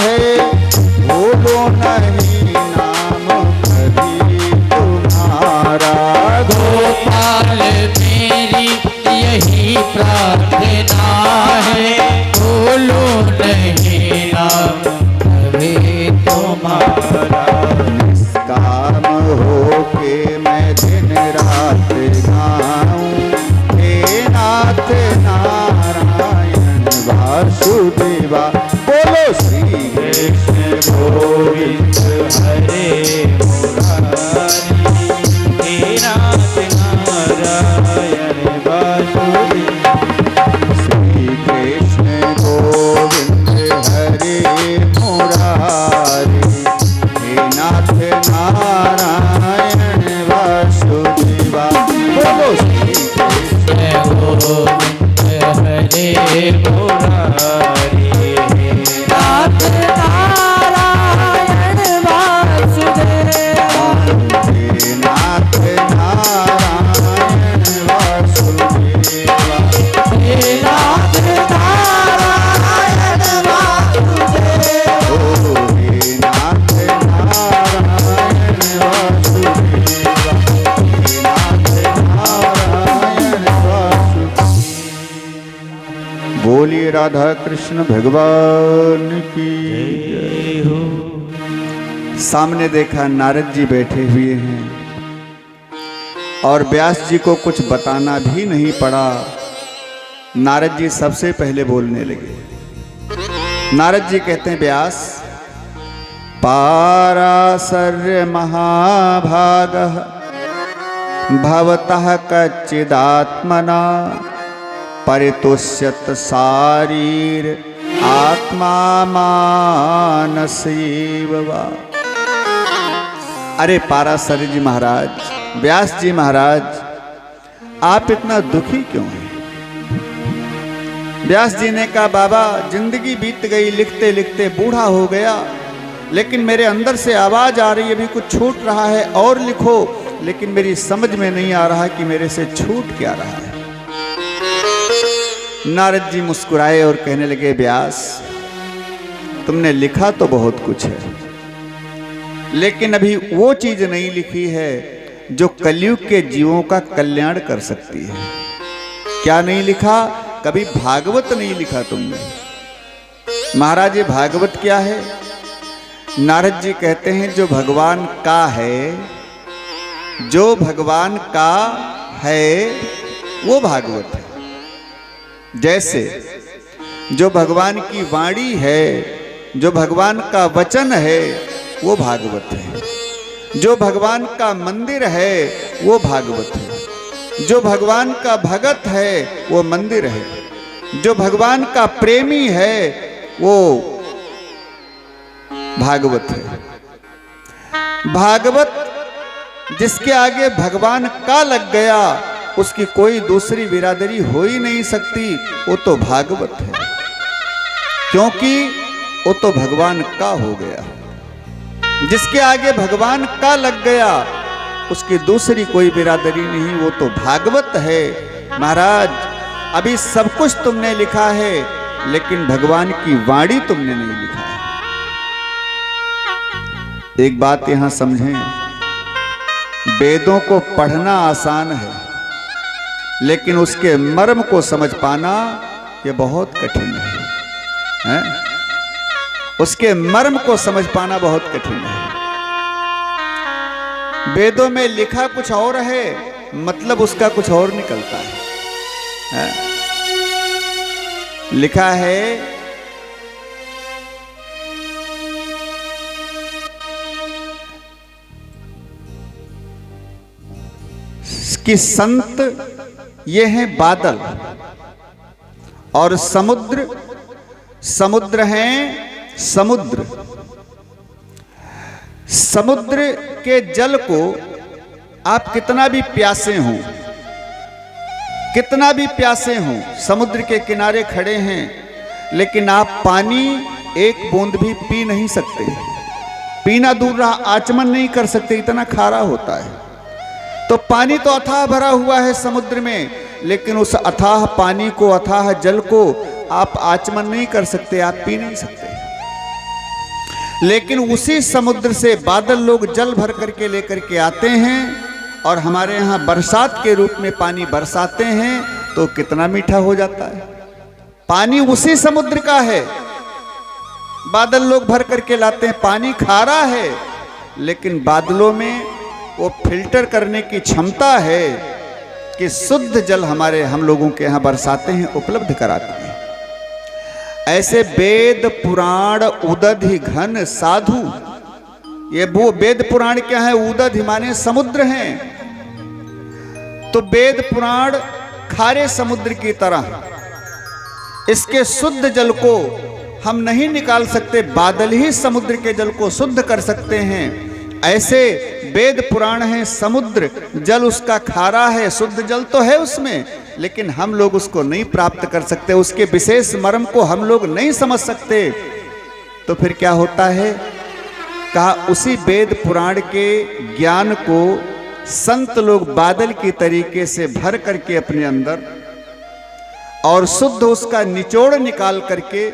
है, भूलो नहीं नाम कभी तुम्हारा। गोपाल मेरी यही प्रार्थना है, बोलो नहीं नाम कभी तुम्हारा। निष्काम होके मैं दिन रात गाऊं, हे नाथ नारायण वासुदेवा। बोलो श्री कृष्ण गोविंद हरे मुरारी हे नाथ नारायण वासुदेवा। श्री कृष्ण गोविंद हरे मुरारी हे नाथ नारायण वासुदेवा। बोलो श्री कृष्ण गोविंद हरे मुरारी हे नाथ नारायण वासुदेवा। हे नाथ नारायण वासुदेवा। हे नाथ नारायण वासुदेवा। ओ हे नाथ नारायण वासुदेवा। हे नाथ नारायण वासुदेवा। बोलिए राधा कृष्ण भगवान की जय। हो। सामने देखा नारद जी बैठे हुए हैं और व्यास जी को कुछ बताना भी नहीं पड़ा। नारद जी सबसे पहले बोलने लगे। नारद जी कहते हैं, व्यास पाराशर्य महाभागः भवतः कच्चिदात्मना परितुष्यत शारीर आत्मा मानसेव वा। अरे पाराशर्य जी महाराज, व्यास जी महाराज, आप इतना दुखी क्यों हैं? व्यास जी ने कहा, बाबा जिंदगी बीत गई, लिखते लिखते बूढ़ा हो गया, लेकिन मेरे अंदर से आवाज आ रही है अभी कुछ छूट रहा है और लिखो, लेकिन मेरी समझ में नहीं आ रहा कि मेरे से छूट क्या रहा है। नारद जी मुस्कुराए और कहने लगे, व्यास तुमने लिखा तो बहुत कुछ है, लेकिन अभी वो चीज नहीं लिखी है जो कलयुग के जीवों का कल्याण कर सकती है। क्या नहीं लिखा? कभी भागवत नहीं लिखा तुमने। महाराज ये भागवत क्या है? नारद जी कहते हैं, जो भगवान का है, जो भगवान का है वो भागवत है। जैसे जो भगवान की वाणी है, जो भगवान का वचन है वो भागवत है। जो भगवान का मंदिर है वो भागवत है। जो भगवान का भगत है वो मंदिर है। जो भगवान का प्रेमी है वो भागवत है। भागवत जिसके आगे भगवान का लग गया, उसकी कोई दूसरी बिरादरी हो ही नहीं सकती, वो तो भागवत है, क्योंकि वो तो भगवान का हो गया। जिसके आगे भगवान का लग गया, उसकी दूसरी कोई बिरादरी नहीं, वो तो भागवत है। महाराज अभी सब कुछ तुमने लिखा है, लेकिन भगवान की वाणी तुमने नहीं लिखा है। एक बात यहां समझें, वेदों को पढ़ना आसान है, लेकिन उसके मर्म को समझ पाना ये बहुत कठिन है? उसके मर्म को समझ पाना बहुत कठिन है। वेदों में लिखा कुछ और है, मतलब उसका कुछ और निकलता है। लिखा है कि संत ये हैं बादल, और समुद्र, समुद्र हैं समुद्र। समुद्र के जल को आप कितना भी प्यासे हों, कितना भी प्यासे हों, समुद्र के किनारे खड़े हैं, लेकिन आप पानी एक बूंद भी पी नहीं सकते। पीना दूर रहा, आचमन नहीं कर सकते, इतना खारा होता है। तो पानी तो अथाह भरा हुआ है समुद्र में, लेकिन उस अथाह पानी को, अथाह जल को आप आचमन नहीं कर सकते, आप पी नहीं सकते। लेकिन उसी समुद्र से बादल लोग जल भर करके लेकर के आते हैं और हमारे यहाँ बरसात के रूप में पानी बरसाते हैं, तो कितना मीठा हो जाता है। पानी उसी समुद्र का है, बादल लोग भर करके लाते हैं। पानी खारा है, लेकिन बादलों में वो फिल्टर करने की क्षमता है कि शुद्ध जल हमारे, हम लोगों के यहाँ बरसाते हैं, उपलब्ध कराते हैं। ऐसे वेद पुराण उदधि घन साधु, ये वो वेद पुराण क्या है? उदधि माने समुद्र हैं। तो वेद पुराण खारे समुद्र की तरह, इसके शुद्ध जल को हम नहीं निकाल सकते, बादल ही समुद्र के जल को शुद्ध कर सकते हैं। ऐसे वेद पुराण है समुद्र, जल उसका खारा है, शुद्ध जल तो है उसमें, लेकिन हम लोग उसको नहीं प्राप्त कर सकते, उसके विशेष मर्म को हम लोग नहीं समझ सकते। तो फिर क्या होता है? कहा उसी वेद पुराण के ज्ञान को संत लोग बादल की तरीके से भर करके अपने अंदर, और शुद्ध उसका निचोड़ निकाल करके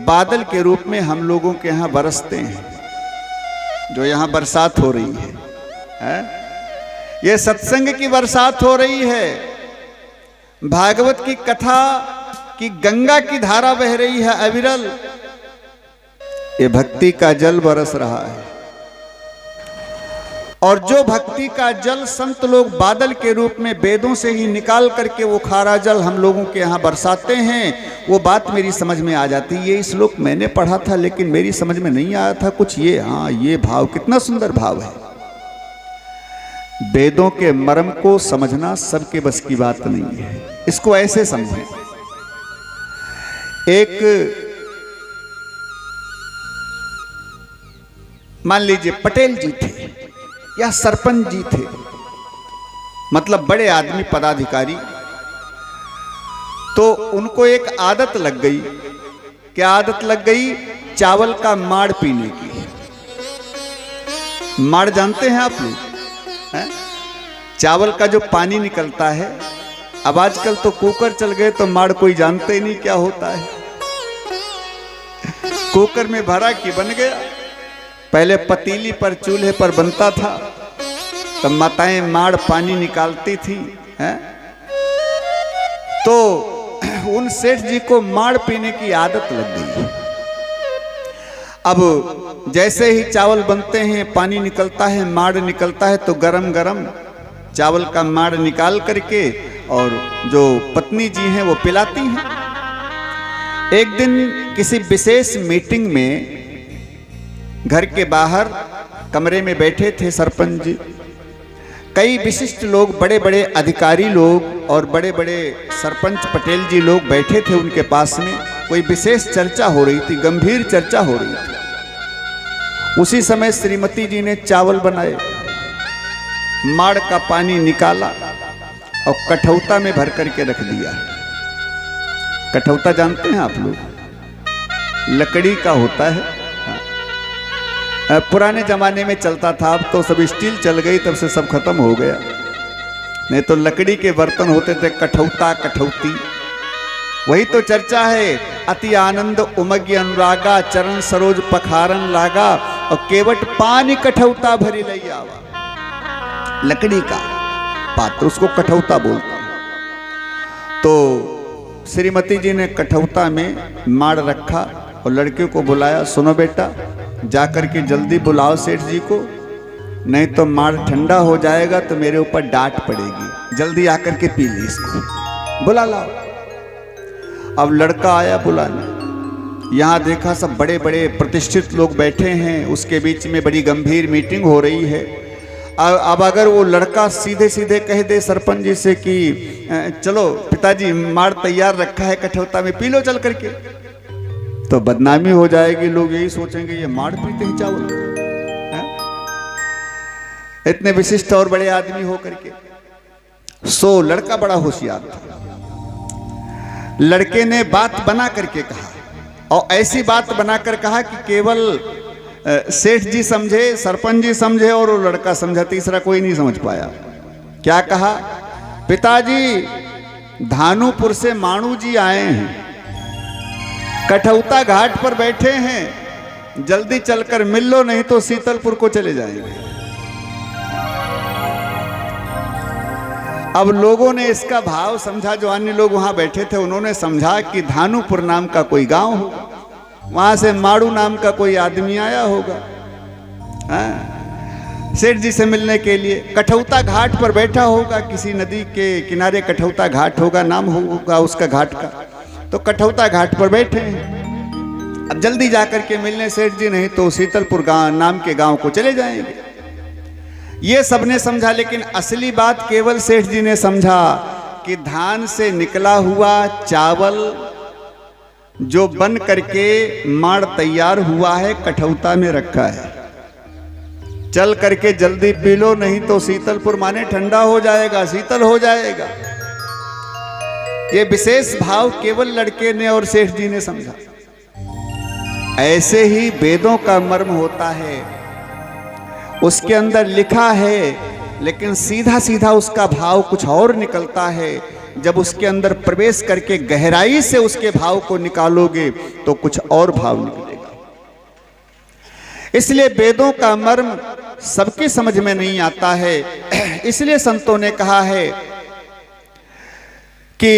बादल के रूप में हम लोगों के यहाँ बरसते हैं। जो यहाँ बरसात हो रही है? ये सत्संग की बरसात हो रही है, भागवत की कथा की गंगा की धारा बह रही है अविरल, ये भक्ति का जल बरस रहा है। और जो भक्ति का जल संत लोग बादल के रूप में वेदों से ही निकाल करके वो खारा जल हम लोगों के यहाँ बरसाते हैं, वो बात मेरी समझ में आ जाती है। ये श्लोक मैंने पढ़ा था, लेकिन मेरी समझ में नहीं आया था कुछ ये, हाँ ये भाव कितना सुंदर भाव है। वेदों के मर्म को समझना सबके बस की बात नहीं है, इसको ऐसे समझें। एक मान लीजिए पटेल जी थे या सरपंच जी थे, मतलब बड़े आदमी पदाधिकारी, तो उनको एक आदत लग गई। क्या आदत लग गई? चावल का माड़ पीने की। माड़ जानते हैं आप लोग? चावल का जो पानी निकलता है, अब आजकल तो कुकर चल गए तो माड़ कोई जानते ही नहीं क्या होता है। कुकर में भरा कि बन गया। पहले पतीली पर, चूल्हे पर बनता था, तब माताएं माड़ पानी निकालती थी, हैं? तो उन सेठ जी को माड़ पीने की आदत लग गई। अब जैसे ही चावल बनते हैं, पानी निकलता है, माड़ निकलता है, तो गरम गरम चावल का माड़ निकाल करके और जो पत्नी जी हैं वो पिलाती हैं। एक दिन किसी विशेष मीटिंग में घर के बाहर कमरे में बैठे थे सरपंच जी। कई विशिष्ट लोग, बड़े बड़े अधिकारी लोग और बड़े बड़े सरपंच पटेल जी लोग बैठे थे उनके पास में। कोई विशेष चर्चा हो रही थी, गंभीर चर्चा हो रही थी। उसी समय श्रीमती जी ने चावल बनाए, माड़ का पानी निकाला और कठौता में भर करके रख दिया। कठौता जानते हैं आप लोग? लकड़ी का होता है। पुराने जमाने में चलता था, अब तो सब स्टील चल गई, तब से सब खत्म हो गया। नहीं तो लकड़ी के बर्तन होते थे, कठौता, कठौती। वही तो चर्चा है। अति आनंद उमग्य अनुरागा, चरण सरोज पखारन लागा, और केवट पानी कठौता भरी लई आवा। लकड़ी का पात्र, उसको कठौता बोलता हूं। तो श्रीमती जी ने कठौता में माड़ रखा और लड़के को बुलाया, सुनो बेटा, जाकर के जल्दी बुलाओ सेठ जी को, नहीं तो माड़ ठंडा हो जाएगा तो मेरे ऊपर डांट पड़ेगी। जल्दी आकर के पी ली इसको, बुला लाओ। अब लड़का आया बुलाने, यहाँ देखा सब बड़े बड़े प्रतिष्ठित लोग बैठे हैं, उसके बीच में बड़ी गंभीर मीटिंग हो रही है। अब अगर वो लड़का सीधे सीधे कह दे सरपंच जी से कि चलो पिताजी माड़ तैयार रखा है कठौता में, पी लो चल करके। तो बदनामी हो जाएगी, लोग यही सोचेंगे ये माड़ पीते हैं चावल, इतने विशिष्ट और बड़े आदमी हो करके। सो लड़का बड़ा होशियार था। लड़के ने बात बना करके कहा, और ऐसी बात बनाकर कहा कि केवल सेठ जी समझे, सरपंच जी समझे और वो लड़का समझा, तीसरा कोई नहीं समझ पाया। क्या कहा? पिताजी धानुपुर से माणू जी आए हैं, कठौता घाट पर बैठे हैं, जल्दी चलकर मिल लो नहीं तो शीतलपुर को चले जाएंगे। अब लोगों ने इसका भाव समझा, जो अन्य लोग वहां बैठे थे उन्होंने समझा कि धानुपुर नाम का कोई गांव होगा, वहां से माड़ू नाम का कोई आदमी आया होगा सेठ जी से मिलने के लिए। कठौता घाट पर बैठा होगा, किसी नदी के किनारे कठौता घाट होगा, नाम होगा उसका घाट का। तो कठौता घाट पर बैठे हैं, अब जल्दी जाकर के मिलने सेठ जी, नहीं तो शीतलपुर गांव नाम के गांव को चले जाएंगे। ये सबने समझा, लेकिन असली बात केवल सेठ जी ने समझा कि धान से निकला हुआ चावल जो बन करके माड़ तैयार हुआ है कठौता में रखा है, चल करके जल्दी पी लो नहीं तो शीतलपुर माने ठंडा हो जाएगा, शीतल हो जाएगा। ये विशेष भाव केवल लड़के ने और सेठ जी ने समझा। ऐसे ही वेदों का मर्म होता है, उसके अंदर लिखा है लेकिन सीधा सीधा उसका भाव कुछ और निकलता है। जब उसके अंदर प्रवेश करके गहराई से उसके भाव को निकालोगे तो कुछ और भाव निकलेगा। इसलिए वेदों का मर्म सबकी समझ में नहीं आता है। इसलिए संतों ने कहा है कि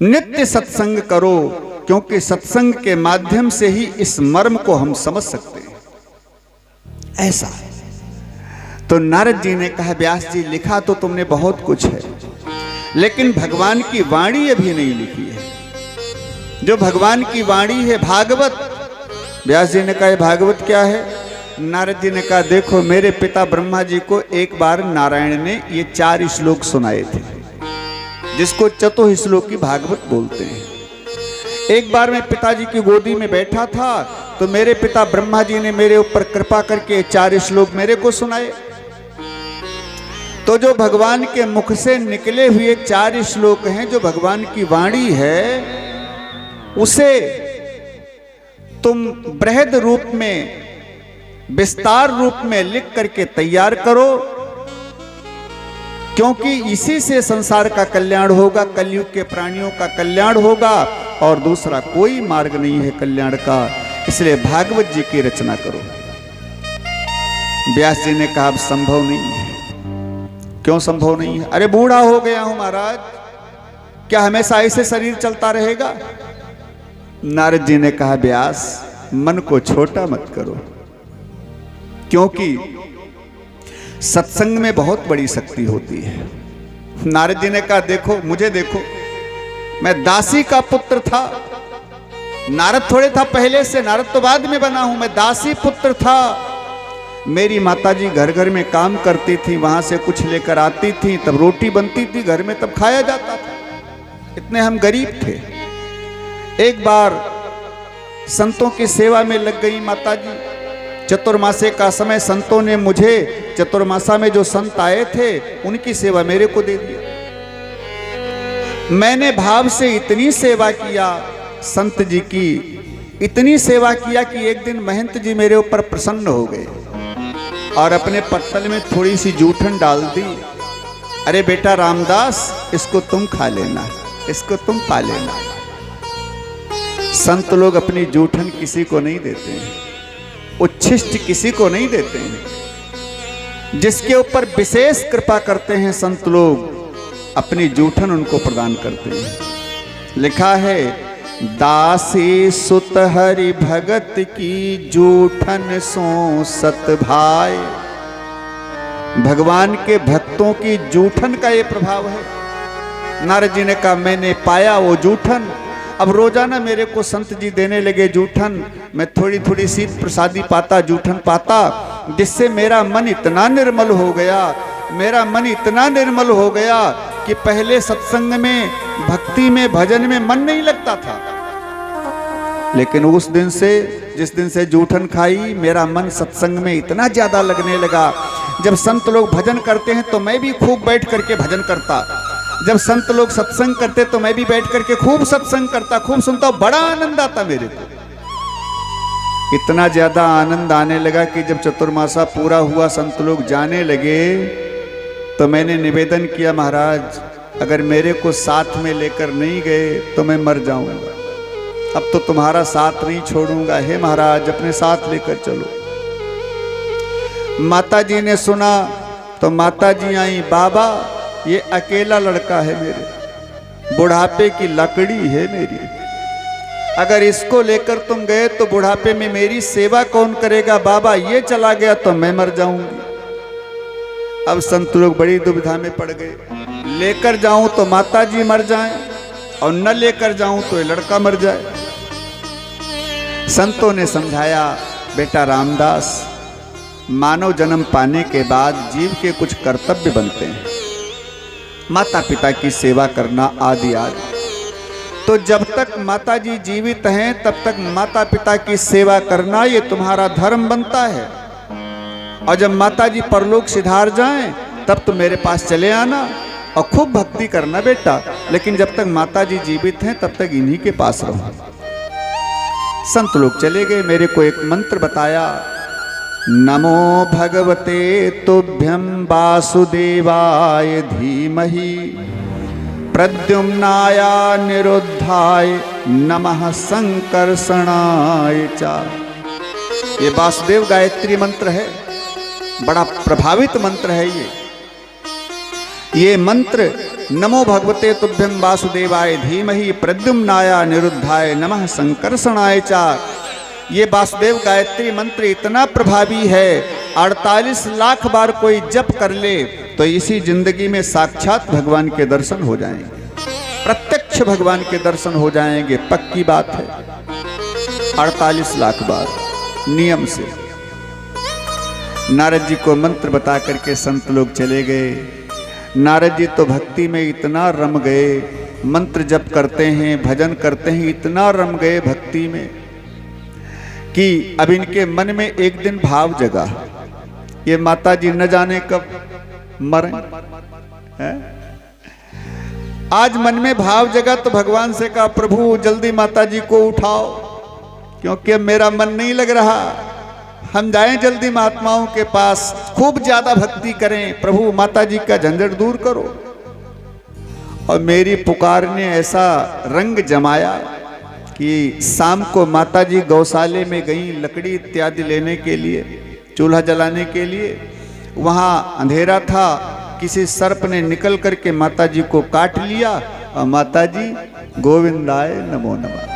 नित्य सत्संग करो, क्योंकि सत्संग के माध्यम से ही इस मर्म को हम समझ सकते हैं। ऐसा तो नारद जी ने कहा, व्यास जी लिखा तो तुमने बहुत कुछ है, लेकिन भगवान की वाणी अभी नहीं लिखी है। जो भगवान की वाणी है भागवत। व्यास जी ने कहा भागवत क्या है? नारद जी ने कहा देखो, मेरे पिता ब्रह्मा जी को एक बार नारायण ने ये 4 श्लोक सुनाए थे, जिसको चतुः श्लोक की भागवत बोलते हैं। एक बार मैं पिताजी की गोदी में बैठा था तो मेरे पिता ब्रह्मा जी ने मेरे ऊपर कृपा करके 4 श्लोक मेरे को सुनाए। तो जो भगवान के मुख से निकले हुए 4 श्लोक हैं, जो भगवान की वाणी है, उसे तुम बृहद रूप में, विस्तार रूप में लिख करके तैयार करो, क्योंकि इसी से संसार का कल्याण होगा, कलयुग के प्राणियों का कल्याण होगा, और दूसरा कोई मार्ग नहीं है कल्याण का। इसलिए भागवत जी की रचना करो। व्यास जी ने कहा अब संभव नहीं है। क्यों संभव नहीं है? अरे बूढ़ा हो गया हूं महाराज, क्या हमेशा ऐसे शरीर चलता रहेगा? नारद जी ने कहा व्यास, मन को छोटा मत करो, क्योंकि सत्संग में बहुत बड़ी शक्ति होती है। नारद जी ने कहा देखो, मुझे देखो, मैं दासी का पुत्र था। नारद थोड़े था पहले से, नारद तो बाद में बना हूं। मैं दासी पुत्र था। मेरी माताजी घर घर में काम करती थी, वहां से कुछ लेकर आती थी, तब रोटी बनती थी घर में, तब खाया जाता था। इतने हम गरीब थे। एक बार संतों की सेवा में लग गई माताजी। चतुर्मासे का समय संतों ने मुझे, चतुर्मासा में जो संत आए थे उनकी सेवा मेरे को दे दिया। मैंने भाव से इतनी सेवा किया संत जी की, इतनी सेवा किया कि एक दिन महंत जी मेरे ऊपर प्रसन्न हो गए और अपने पत्तल में थोड़ी सी जूठन डाल दी। अरे बेटा रामदास, इसको तुम खा लेना, इसको तुम पा लेना। संत लोग अपनी जूठन किसी को नहीं देते हैं, उच्छिष्ट किसी को नहीं देते हैं। जिसके ऊपर विशेष कृपा करते हैं संत लोग, अपनी जूठन उनको प्रदान करते हैं। लिखा है, दासी सुत हरि भगत की जूठन सो सत भाई। भगवान के भक्तों की जूठन का ये प्रभाव है। नारद जी ने कहा मैंने पाया वो जूठन। अब रोजाना मेरे को संत जी देने लगे जूठन। मैं थोड़ी थोड़ी सी प्रसादी पाता, जूठन पाता, जिससे मेरा मन इतना निर्मल हो गया मेरा मन इतना निर्मल हो गया कि पहले सत्संग में, भक्ति में, भजन में मन नहीं लगता था, लेकिन उस दिन से, जिस दिन से जूठन खाई, मेरा मन सत्संग में इतना ज्यादा लगने लगा। जब संत लोग भजन करते हैं तो मैं भी खूब बैठ करके भजन करता, जब संत लोग सत्संग करते तो मैं भी बैठ करके खूब सत्संग करता, खूब सुनता, बड़ा आनंद आता मेरे को। इतना ज्यादा आनंद आने लगा कि जब चतुर्मासा पूरा हुआ, संत लोग जाने लगे, तो मैंने निवेदन किया, महाराज अगर मेरे को साथ में लेकर नहीं गए तो मैं मर जाऊंगा, अब तो तुम्हारा साथ नहीं छोड़ूंगा, हे महाराज अपने साथ लेकर चलो। माता जी ने सुना तो माता जी आई, बाबा ये अकेला लड़का है मेरे, बुढ़ापे की लकड़ी है मेरी, अगर इसको लेकर तुम गए तो बुढ़ापे में मेरी सेवा कौन करेगा, बाबा ये चला गया तो मैं मर जाऊंगी। अब संत लोग बड़ी दुविधा में पड़ गए, लेकर जाऊं तो माता जी मर जाएं और न लेकर जाऊं तो ये लड़का मर जाए। संतों ने समझाया, बेटा रामदास, मानव जन्म पाने के बाद जीव के कुछ कर्तव्य बनते हैं, माता पिता की सेवा करना आदि आदि। तो जब तक माता जी जीवित हैं तब तक माता पिता की सेवा करना ये तुम्हारा धर्म बनता है, और जब माता जी परलोक सिधार जाएं तब तो मेरे पास चले आना और खूब भक्ति करना बेटा, लेकिन जब तक माता जी जीवित हैं तब तक इन्हीं के पास रहो। संत लोग चले गए, मेरे को एक मंत्र बताया, नमो भगवते तुभ्यं वासुदेवाय धीमहि प्रद्युम्नाय निरुद्धाय नमः संकर्षणाय च। ये वासुदेव गायत्री मंत्र है, बड़ा प्रभावित मंत्र है ये मंत्र, नमो भगवते तुभ्यं वासुदेवाय धीमहि प्रद्युम्नाय निरुद्धाय नमः संकर्षणाय च। ये वासुदेव गायत्री मंत्र इतना प्रभावी है, 48 लाख बार कोई जप कर ले तो इसी जिंदगी में साक्षात भगवान के दर्शन हो जाएंगे, प्रत्यक्ष भगवान के दर्शन हो जाएंगे, पक्की बात है। 48 लाख बार नियम से। नारद जी को मंत्र बता करके संत लोग चले गए। नारद जी तो भक्ति में इतना रम गए, मंत्र जप करते हैं, भजन करते हैं, इतना रम गए भक्ति में कि अब इनके मन में एक दिन भाव जगा, ये माता जी न जाने कब मरें है? आज मन में भाव जगा तो भगवान से कहा, प्रभु जल्दी माता जी को उठाओ, क्योंकि अब मेरा मन नहीं लग रहा, हम जाएं जल्दी महात्माओं के पास, खूब ज्यादा भक्ति करें, प्रभु माता जी का झंझट दूर करो। और मेरी पुकार ने ऐसा रंग जमाया कि शाम को माता जी गौशाले में गई लकड़ी इत्यादि लेने के लिए, चूल्हा जलाने के लिए। वहाँ अंधेरा था, किसी सर्प ने निकल करके माता जी को काट लिया और माता जी गोविंदाय नमो नमः।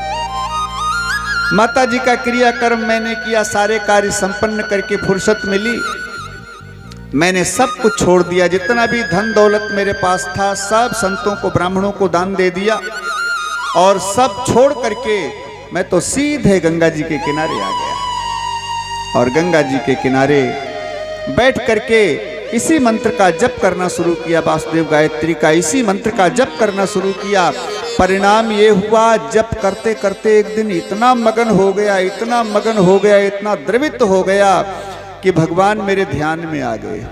माता जी का क्रियाकर्म मैंने किया, सारे कार्य संपन्न करके फुर्सत मिली, मैंने सब कुछ छोड़ दिया, जितना भी धन दौलत मेरे पास था सब संतों को ब्राह्मणों को दान दे दिया, और सब छोड़ करके मैं तो सीधे गंगा जी के किनारे आ गया। और गंगा जी के किनारे बैठ करके इसी मंत्र का जप करना शुरू किया, वासुदेव गायत्री का इसी मंत्र का जप करना शुरू किया। परिणाम ये हुआ, जप करते करते एक दिन इतना मगन हो गया, इतना मगन हो गया, इतना द्रवित हो गया कि भगवान मेरे ध्यान में आ गए।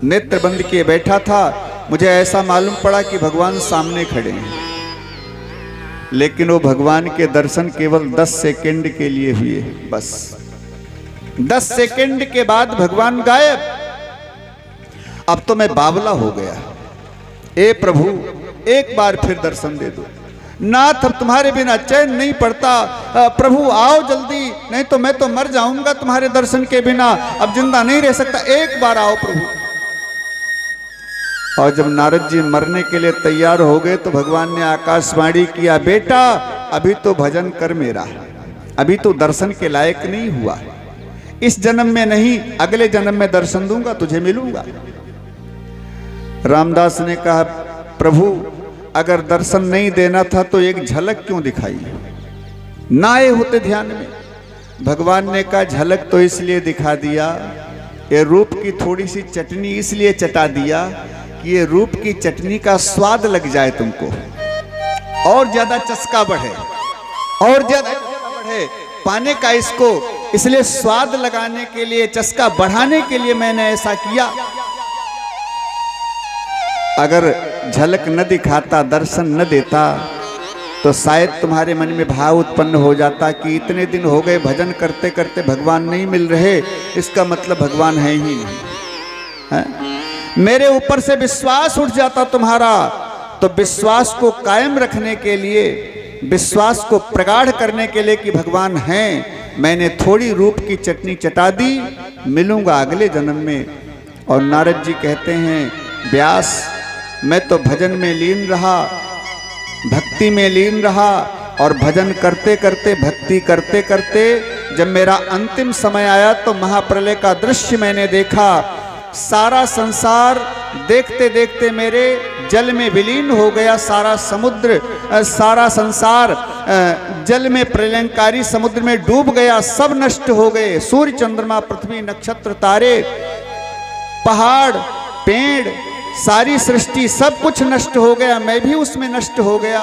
नेत्र बंद किए बैठा था, मुझे ऐसा मालूम पड़ा कि भगवान सामने खड़े हैं, लेकिन वो भगवान के दर्शन केवल 10 सेकंड के लिए हुए, बस 10 सेकंड के बाद भगवान गायब। अब तो मैं बावला हो गया, ए प्रभु एक बार फिर दर्शन दे दो, नाथ अब तुम्हारे बिना चैन नहीं पड़ता, प्रभु आओ जल्दी, नहीं तो मैं तो मर जाऊंगा तुम्हारे दर्शन के बिना, अब जिंदा नहीं रह सकता, एक बार आओ प्रभु। और जब नारद जी मरने के लिए तैयार हो गए तो भगवान ने आकाशवाणी किया, बेटा अभी तो भजन कर मेरा, अभी तो दर्शन के लायक नहीं हुआ, इस जन्म में नहीं अगले जन्म में दर्शन दूंगा, तुझे मिलूंगा। रामदास ने कहा, प्रभु अगर दर्शन नहीं देना था तो एक झलक क्यों दिखाई, ना आए होते ध्यान में। भगवान ने कहा, झलक तो इसलिए दिखा दिया ये रूप की थोड़ी सी चटनी इसलिए चटा दिया कि ये रूप की चटनी का स्वाद लग जाए तुमको, और ज्यादा चस्का बढ़े, और ज्यादा चस्का बढ़े पाने का इसको, इसलिए स्वाद लगाने के लिए, चस्का बढ़ाने के लिए मैंने ऐसा किया। अगर झलक न दिखाता, दर्शन न देता, तो शायद तुम्हारे मन में भाव उत्पन्न हो जाता कि इतने दिन हो गए भजन करते करते भगवान नहीं मिल रहे, इसका मतलब भगवान है ही नहीं है? मेरे ऊपर से विश्वास उठ जाता तुम्हारा। तो विश्वास को कायम रखने के लिए, विश्वास को प्रगाढ़ करने के लिए कि भगवान हैं, मैंने थोड़ी रूप की चटनी चटा दी, मिलूंगा अगले जन्म में। और नारद जी कहते हैं, व्यास मैं तो भजन में लीन रहा, भक्ति में लीन रहा, और भजन करते करते, भक्ति करते करते जब मेरा अंतिम समय आया तो महाप्रलय का दृश्य मैंने देखा। सारा संसार देखते देखते मेरे जल में विलीन हो गया, सारा समुद्र, सारा संसार जल में, प्रलयंकारी समुद्र में डूब गया, सब नष्ट हो गए। सूर्य, चंद्रमा, पृथ्वी, नक्षत्र, तारे, पहाड़, पेड़, सारी सृष्टि, सब कुछ नष्ट हो गया, मैं भी उसमें नष्ट हो गया।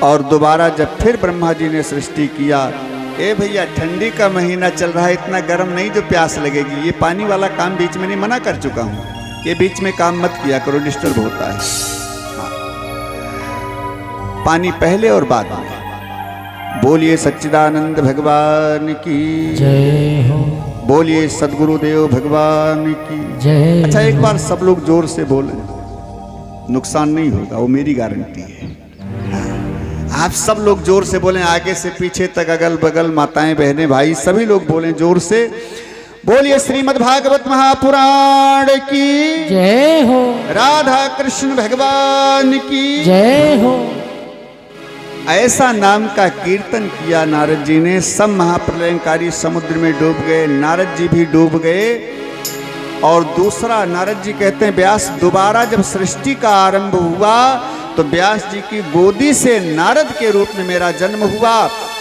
और दोबारा जब फिर ब्रह्मा जी ने सृष्टि किया, ए भैया ठंडी का महीना चल रहा है, इतना गर्म नहीं जो प्यास लगेगी, ये पानी वाला काम बीच में नहीं, मना कर चुका हूं, ये बीच में काम मत किया करो, डिस्टर्ब होता है। हाँ। पानी पहले और बाद में। बोलिए सच्चिदानंद भगवान की जय हो, बोलिए सद्गुरुदेव भगवान की जय। अच्छा, एक बार सब लोग जोर से बोलें, नुकसान नहीं होगा, वो मेरी गारंटी है। आप सब लोग जोर से बोलें, आगे से पीछे तक, अगल बगल, माताएं, बहनें, भाई, सभी लोग बोलें जोर से। बोलिए श्रीमद् भागवत महापुराण की जय हो, राधा कृष्ण भगवान की जय हो। ऐसा नाम का कीर्तन किया नारद जी ने, सब महाप्रलयंकारी समुद्र में डूब गए, नारद जी भी डूब गए। और दूसरा, नारद जी कहते हैं, व्यास दोबारा जब सृष्टि का आरंभ हुआ तो व्यास जी की गोदी से नारद के रूप में मेरा जन्म हुआ।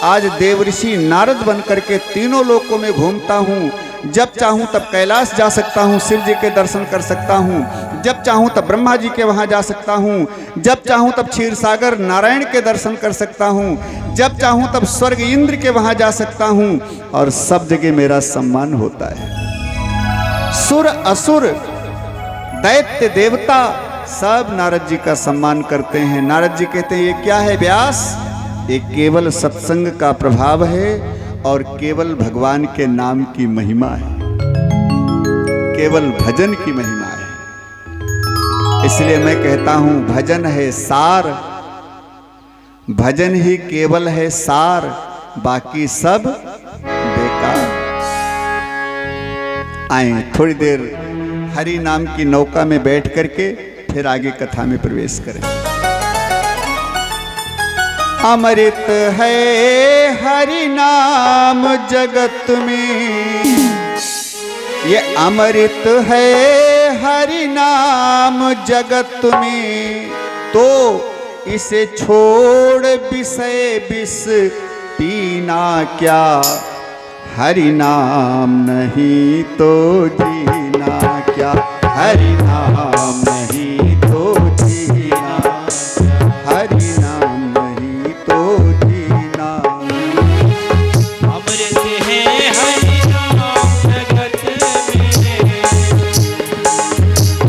आज देवऋषि नारद बन करके तीनों लोकों में घूमता हूँ। जब चाहूँ तब कैलाश जा सकता हूँ, शिव जी के दर्शन कर सकता हूँ। जब चाहूँ तब ब्रह्मा जी के वहाँ जा सकता हूँ। जब चाहूँ तब क्षीर सागर नारायण के दर्शन कर सकता हूँ। जब चाहूँ तब स्वर्ग इंद्र के वहाँ जा सकता हूँ। और सब जगह मेरा सम्मान होता है। सुर असुर, दैत्य, देवता, सब नारद जी का सम्मान करते हैं। नारद जी कहते हैं, ये क्या है व्यास? ये केवल सत्संग का प्रभाव है और केवल भगवान के नाम की महिमा है, केवल भजन की महिमा है। इसलिए मैं कहता हूं, भजन है सार, भजन ही केवल है सार, बाकी सब बेकार। आए थोड़ी देर हरि नाम की नौका में बैठ करके फिर आगे कथा में प्रवेश करें। अमृत है हरि नाम जगत में, ये अमृत है हरि नाम जगत में, तो इसे छोड़ विषय विष पीना क्या, हरि नाम नहीं तो जीना क्या, हरि नाम नहीं तो जीना, हरि नाम नहीं तो जीना। अमृत है हरि नाम जगत में,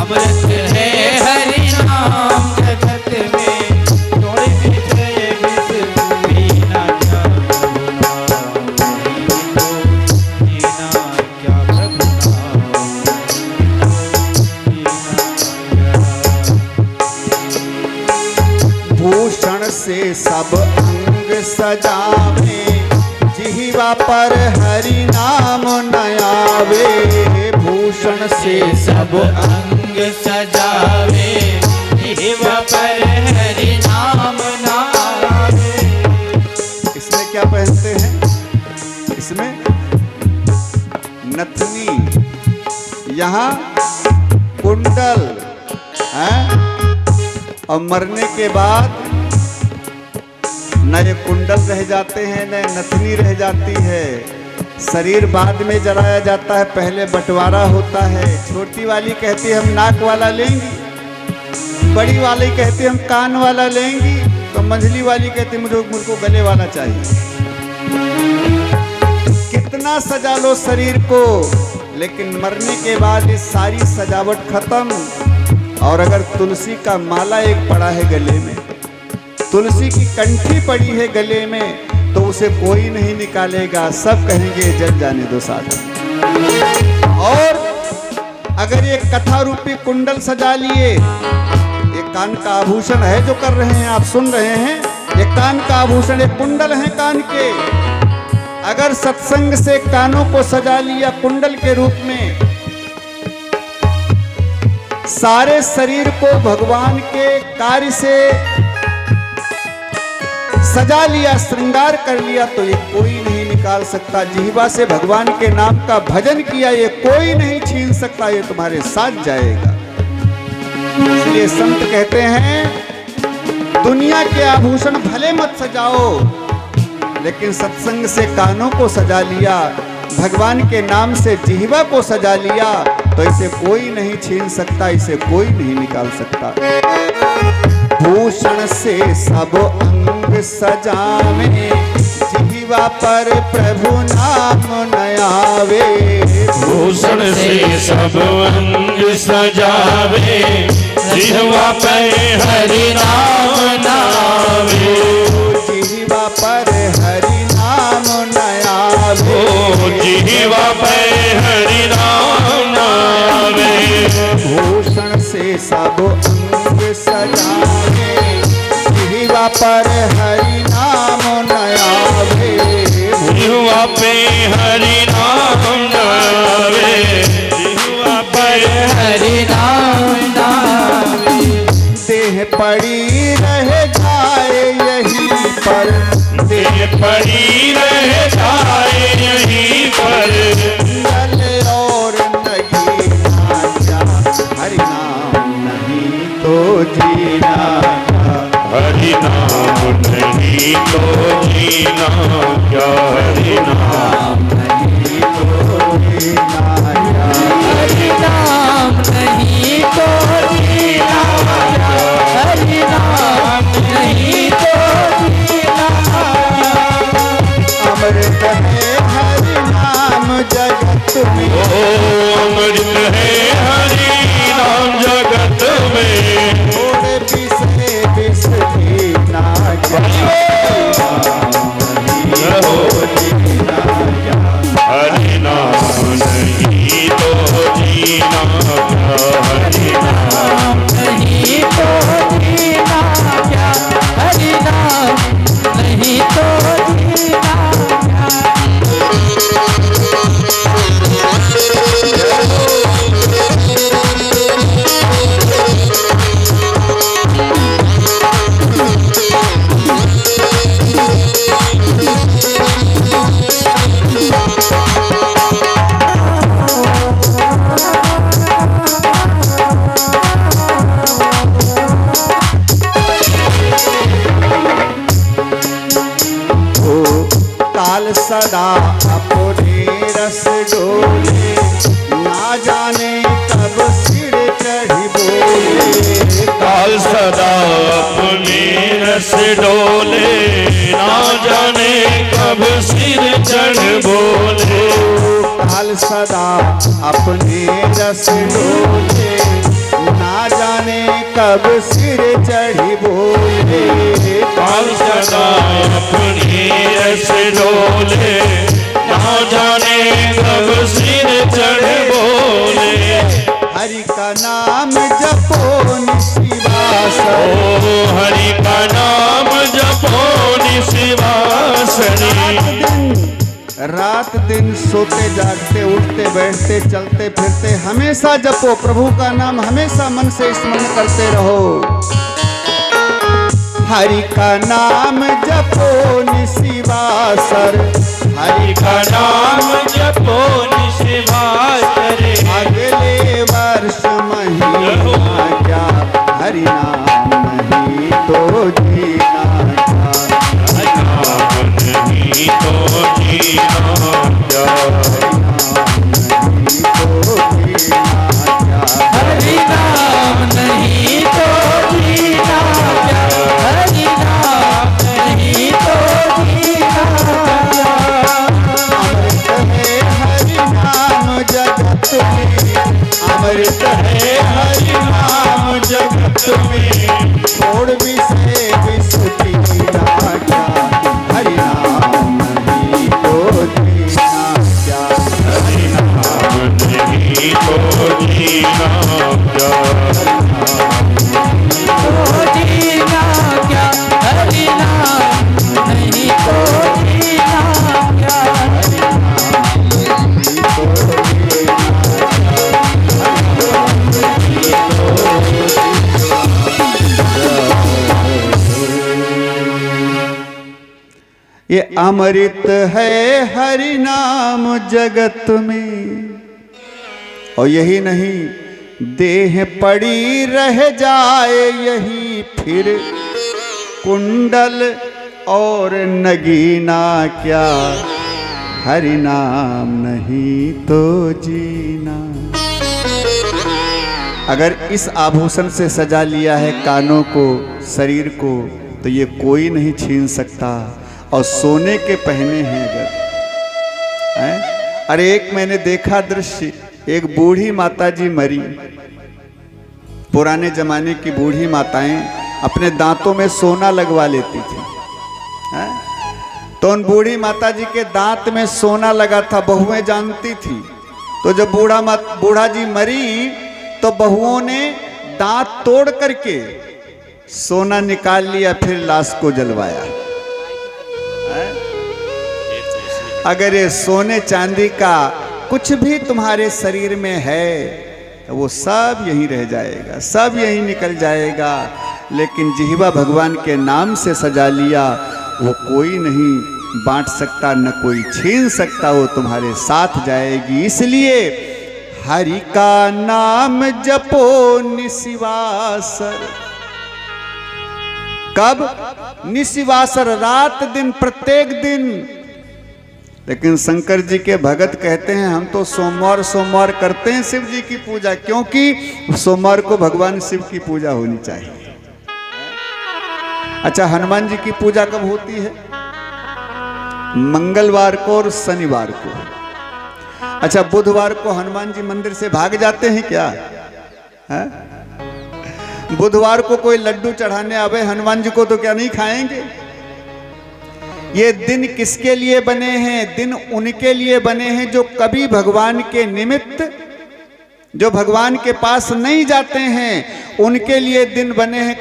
अमृत है हरि नाम जगत में, थोड़े विषय विष पीना क्या, जीना क्या प्रभु भूषण से सब अंग सजावे, जिह्वा पर हरि नाम न आवे। भूषण से सब अंग सजावे, जिह्वा पर हरि नाम न आवे। इसमें क्या पहनते हैं? इसमें नथनी, यहाँ कुंडल है, और मरने के बाद न ये कुंडल रह जाते हैं, न नथनी रह जाती है, शरीर बाद में जलाया जाता है, पहले बंटवारा होता है। छोटी वाली कहती है हम नाक वाला लेंगी, बड़ी वाली कहती है हम कान वाला लेंगी, तो मंझली वाली कहती है मुझको गले वाला चाहिए। कितना सजा लो शरीर को, लेकिन मरने के बाद ये सारी सजावट खत्म। और अगर तुलसी का माला एक पड़ा है गले में, तुलसी की कंठी पड़ी है गले में, तो उसे कोई नहीं निकालेगा, सब कहेंगे जल जाने दो साथ। और अगर ये कथा रूपी कुंडल सजा लिए, ये कान का आभूषण है जो कर रहे हैं, आप सुन रहे हैं, ये कान का आभूषण, ये कुंडल है कान के। अगर सत्संग से कानों को सजा लिया कुंडल के रूप में, सारे शरीर को भगवान के कार्य से सजा लिया, श्रृंगार कर लिया, तो ये कोई नहीं निकाल सकता। जिह्वा से भगवान के नाम का भजन किया, ये कोई नहीं छीन सकता, ये तुम्हारे साथ जाएगा। इसलिए संत कहते हैं दुनिया के आभूषण भले मत सजाओ, लेकिन सत्संग से कानों को सजा लिया, भगवान के नाम से जिह्वा को सजा लिया, तो इसे कोई नहीं छीन सकता, इसे कोई नहीं निकाल सकता। भूषण से सब अंग सजावे, जिह्वा पर प्रभु नाम न आवे। भूषण से सब अंग सजावे, जिह्वा पर हरि नाम न आवे। जिह्वा पर हरि नाम न आवे, जिह्वा पर हरि नाम न आवे। भूषण से सब अंग सजावे, जिह्वा पर हरि नाम न आवे। जिह्वा पे हरि नाम न आवे, जिह्वा पर हरि नाम न आवे। देह पड़ी रह जाए यहीं पर, देह पड़ी रह जाए यहीं पर, जले और नहीं जा, हरि नाम नहीं तो जीना। हरि नाम नहीं तो जीना क्या, हरि नाम नहीं तो जीना क्या, हरि नाम नहीं तो जीना, हरि नाम नहीं तो जीना। अमृत है हरि नाम जगत में, अमृत है हरि नाम जगत में। थोड़े विषय विष भी ना जाए, हरि नाम नहीं तो जीना क्या, हरि नाम नहीं तो जीना क्या, हरि नाम नहीं तो जीना क्या। काल सदा अपने रस डोले, ना जाने कब सिर चढ़ी बोले। काल सदा अपने रस डोले, ना जाने कब सिर चढ़ बोले। काल सदा अपने रस डोले, ना जाने कब सिर चढ़ी बोले। काल सदा अपने रस डोले, ना जाने कब सिर चढ़ बोले। हरि का नाम जपो निशिवासर, ओ हरि का नाम जपो निशिवासरी। रात दिन सोते जागते उठते बैठते चलते फिरते हमेशा जपो प्रभु का नाम, हमेशा मन से स्मरण करते रहो। हरि का नाम जपो निशिवासर, हरि का नाम जपो निशिवासरे। अगले वर्ष महीना क्या, हरि नाम नहीं तो जीना क्या। हरि नाम नहीं तो जीना क्या, जगत में छोड़ विषय विषु जीना क्या, हरि नाम नहीं तो जीना क्या। हरि नाम नहीं तो जीना क्या, तो जीना क्या, हरि नाम नहीं तो जीना क्या। ये अमृत है हरि नाम जगत में, और यही नहीं देह पड़ी रह जाए यही फिर कुंडल और नगीना क्या, हरि नाम नहीं तो जीना। अगर इस आभूषण से सजा लिया है कानों को, शरीर को, तो ये कोई नहीं छीन सकता। और सोने के पहने हैं अगर हैं? अरे एक मैंने देखा दृश्य, एक बूढ़ी माता जी मरी। पुराने जमाने की बूढ़ी माताएं अपने दांतों में सोना लगवा लेती थी, हैं? तो उन बूढ़ी माता जी के दांत में सोना लगा था, बहुएं जानती थी। तो जब बूढ़ा जी मरी तो बहुओं ने दांत तोड़ करके सोना निकाल लिया, फिर लाश को जलवाया। अगर ये सोने चांदी का कुछ भी तुम्हारे शरीर में है तो वो सब यहीं रह जाएगा, सब यहीं निकल जाएगा। लेकिन जिह्वा भगवान के नाम से सजा लिया, वो कोई नहीं बांट सकता, न कोई छीन सकता, वो तुम्हारे साथ जाएगी। इसलिए हरि का नाम जपो निशिवासर। कब? निशिवासर, रात दिन, प्रत्येक दिन। लेकिन शंकर जी के भगत कहते हैं हम तो सोमवार सोमवार करते हैं शिव जी की पूजा, क्योंकि सोमवार को भगवान शिव की पूजा होनी चाहिए। अच्छा, हनुमान जी की पूजा कब होती है? मंगलवार को और शनिवार को। अच्छा, बुधवार को हनुमान जी मंदिर से भाग जाते हैं क्या? है? बुधवार को कोई लड्डू चढ़ाने आवे हनुमान जी को तो क्या नहीं खाएंगे? ये दिन किसके लिए बने हैं? दिन उनके लिए बने हैं जो कभी भगवान के निमित्त, जो भगवान के पास नहीं जाते हैं, उनके लिए दिन बने हैं।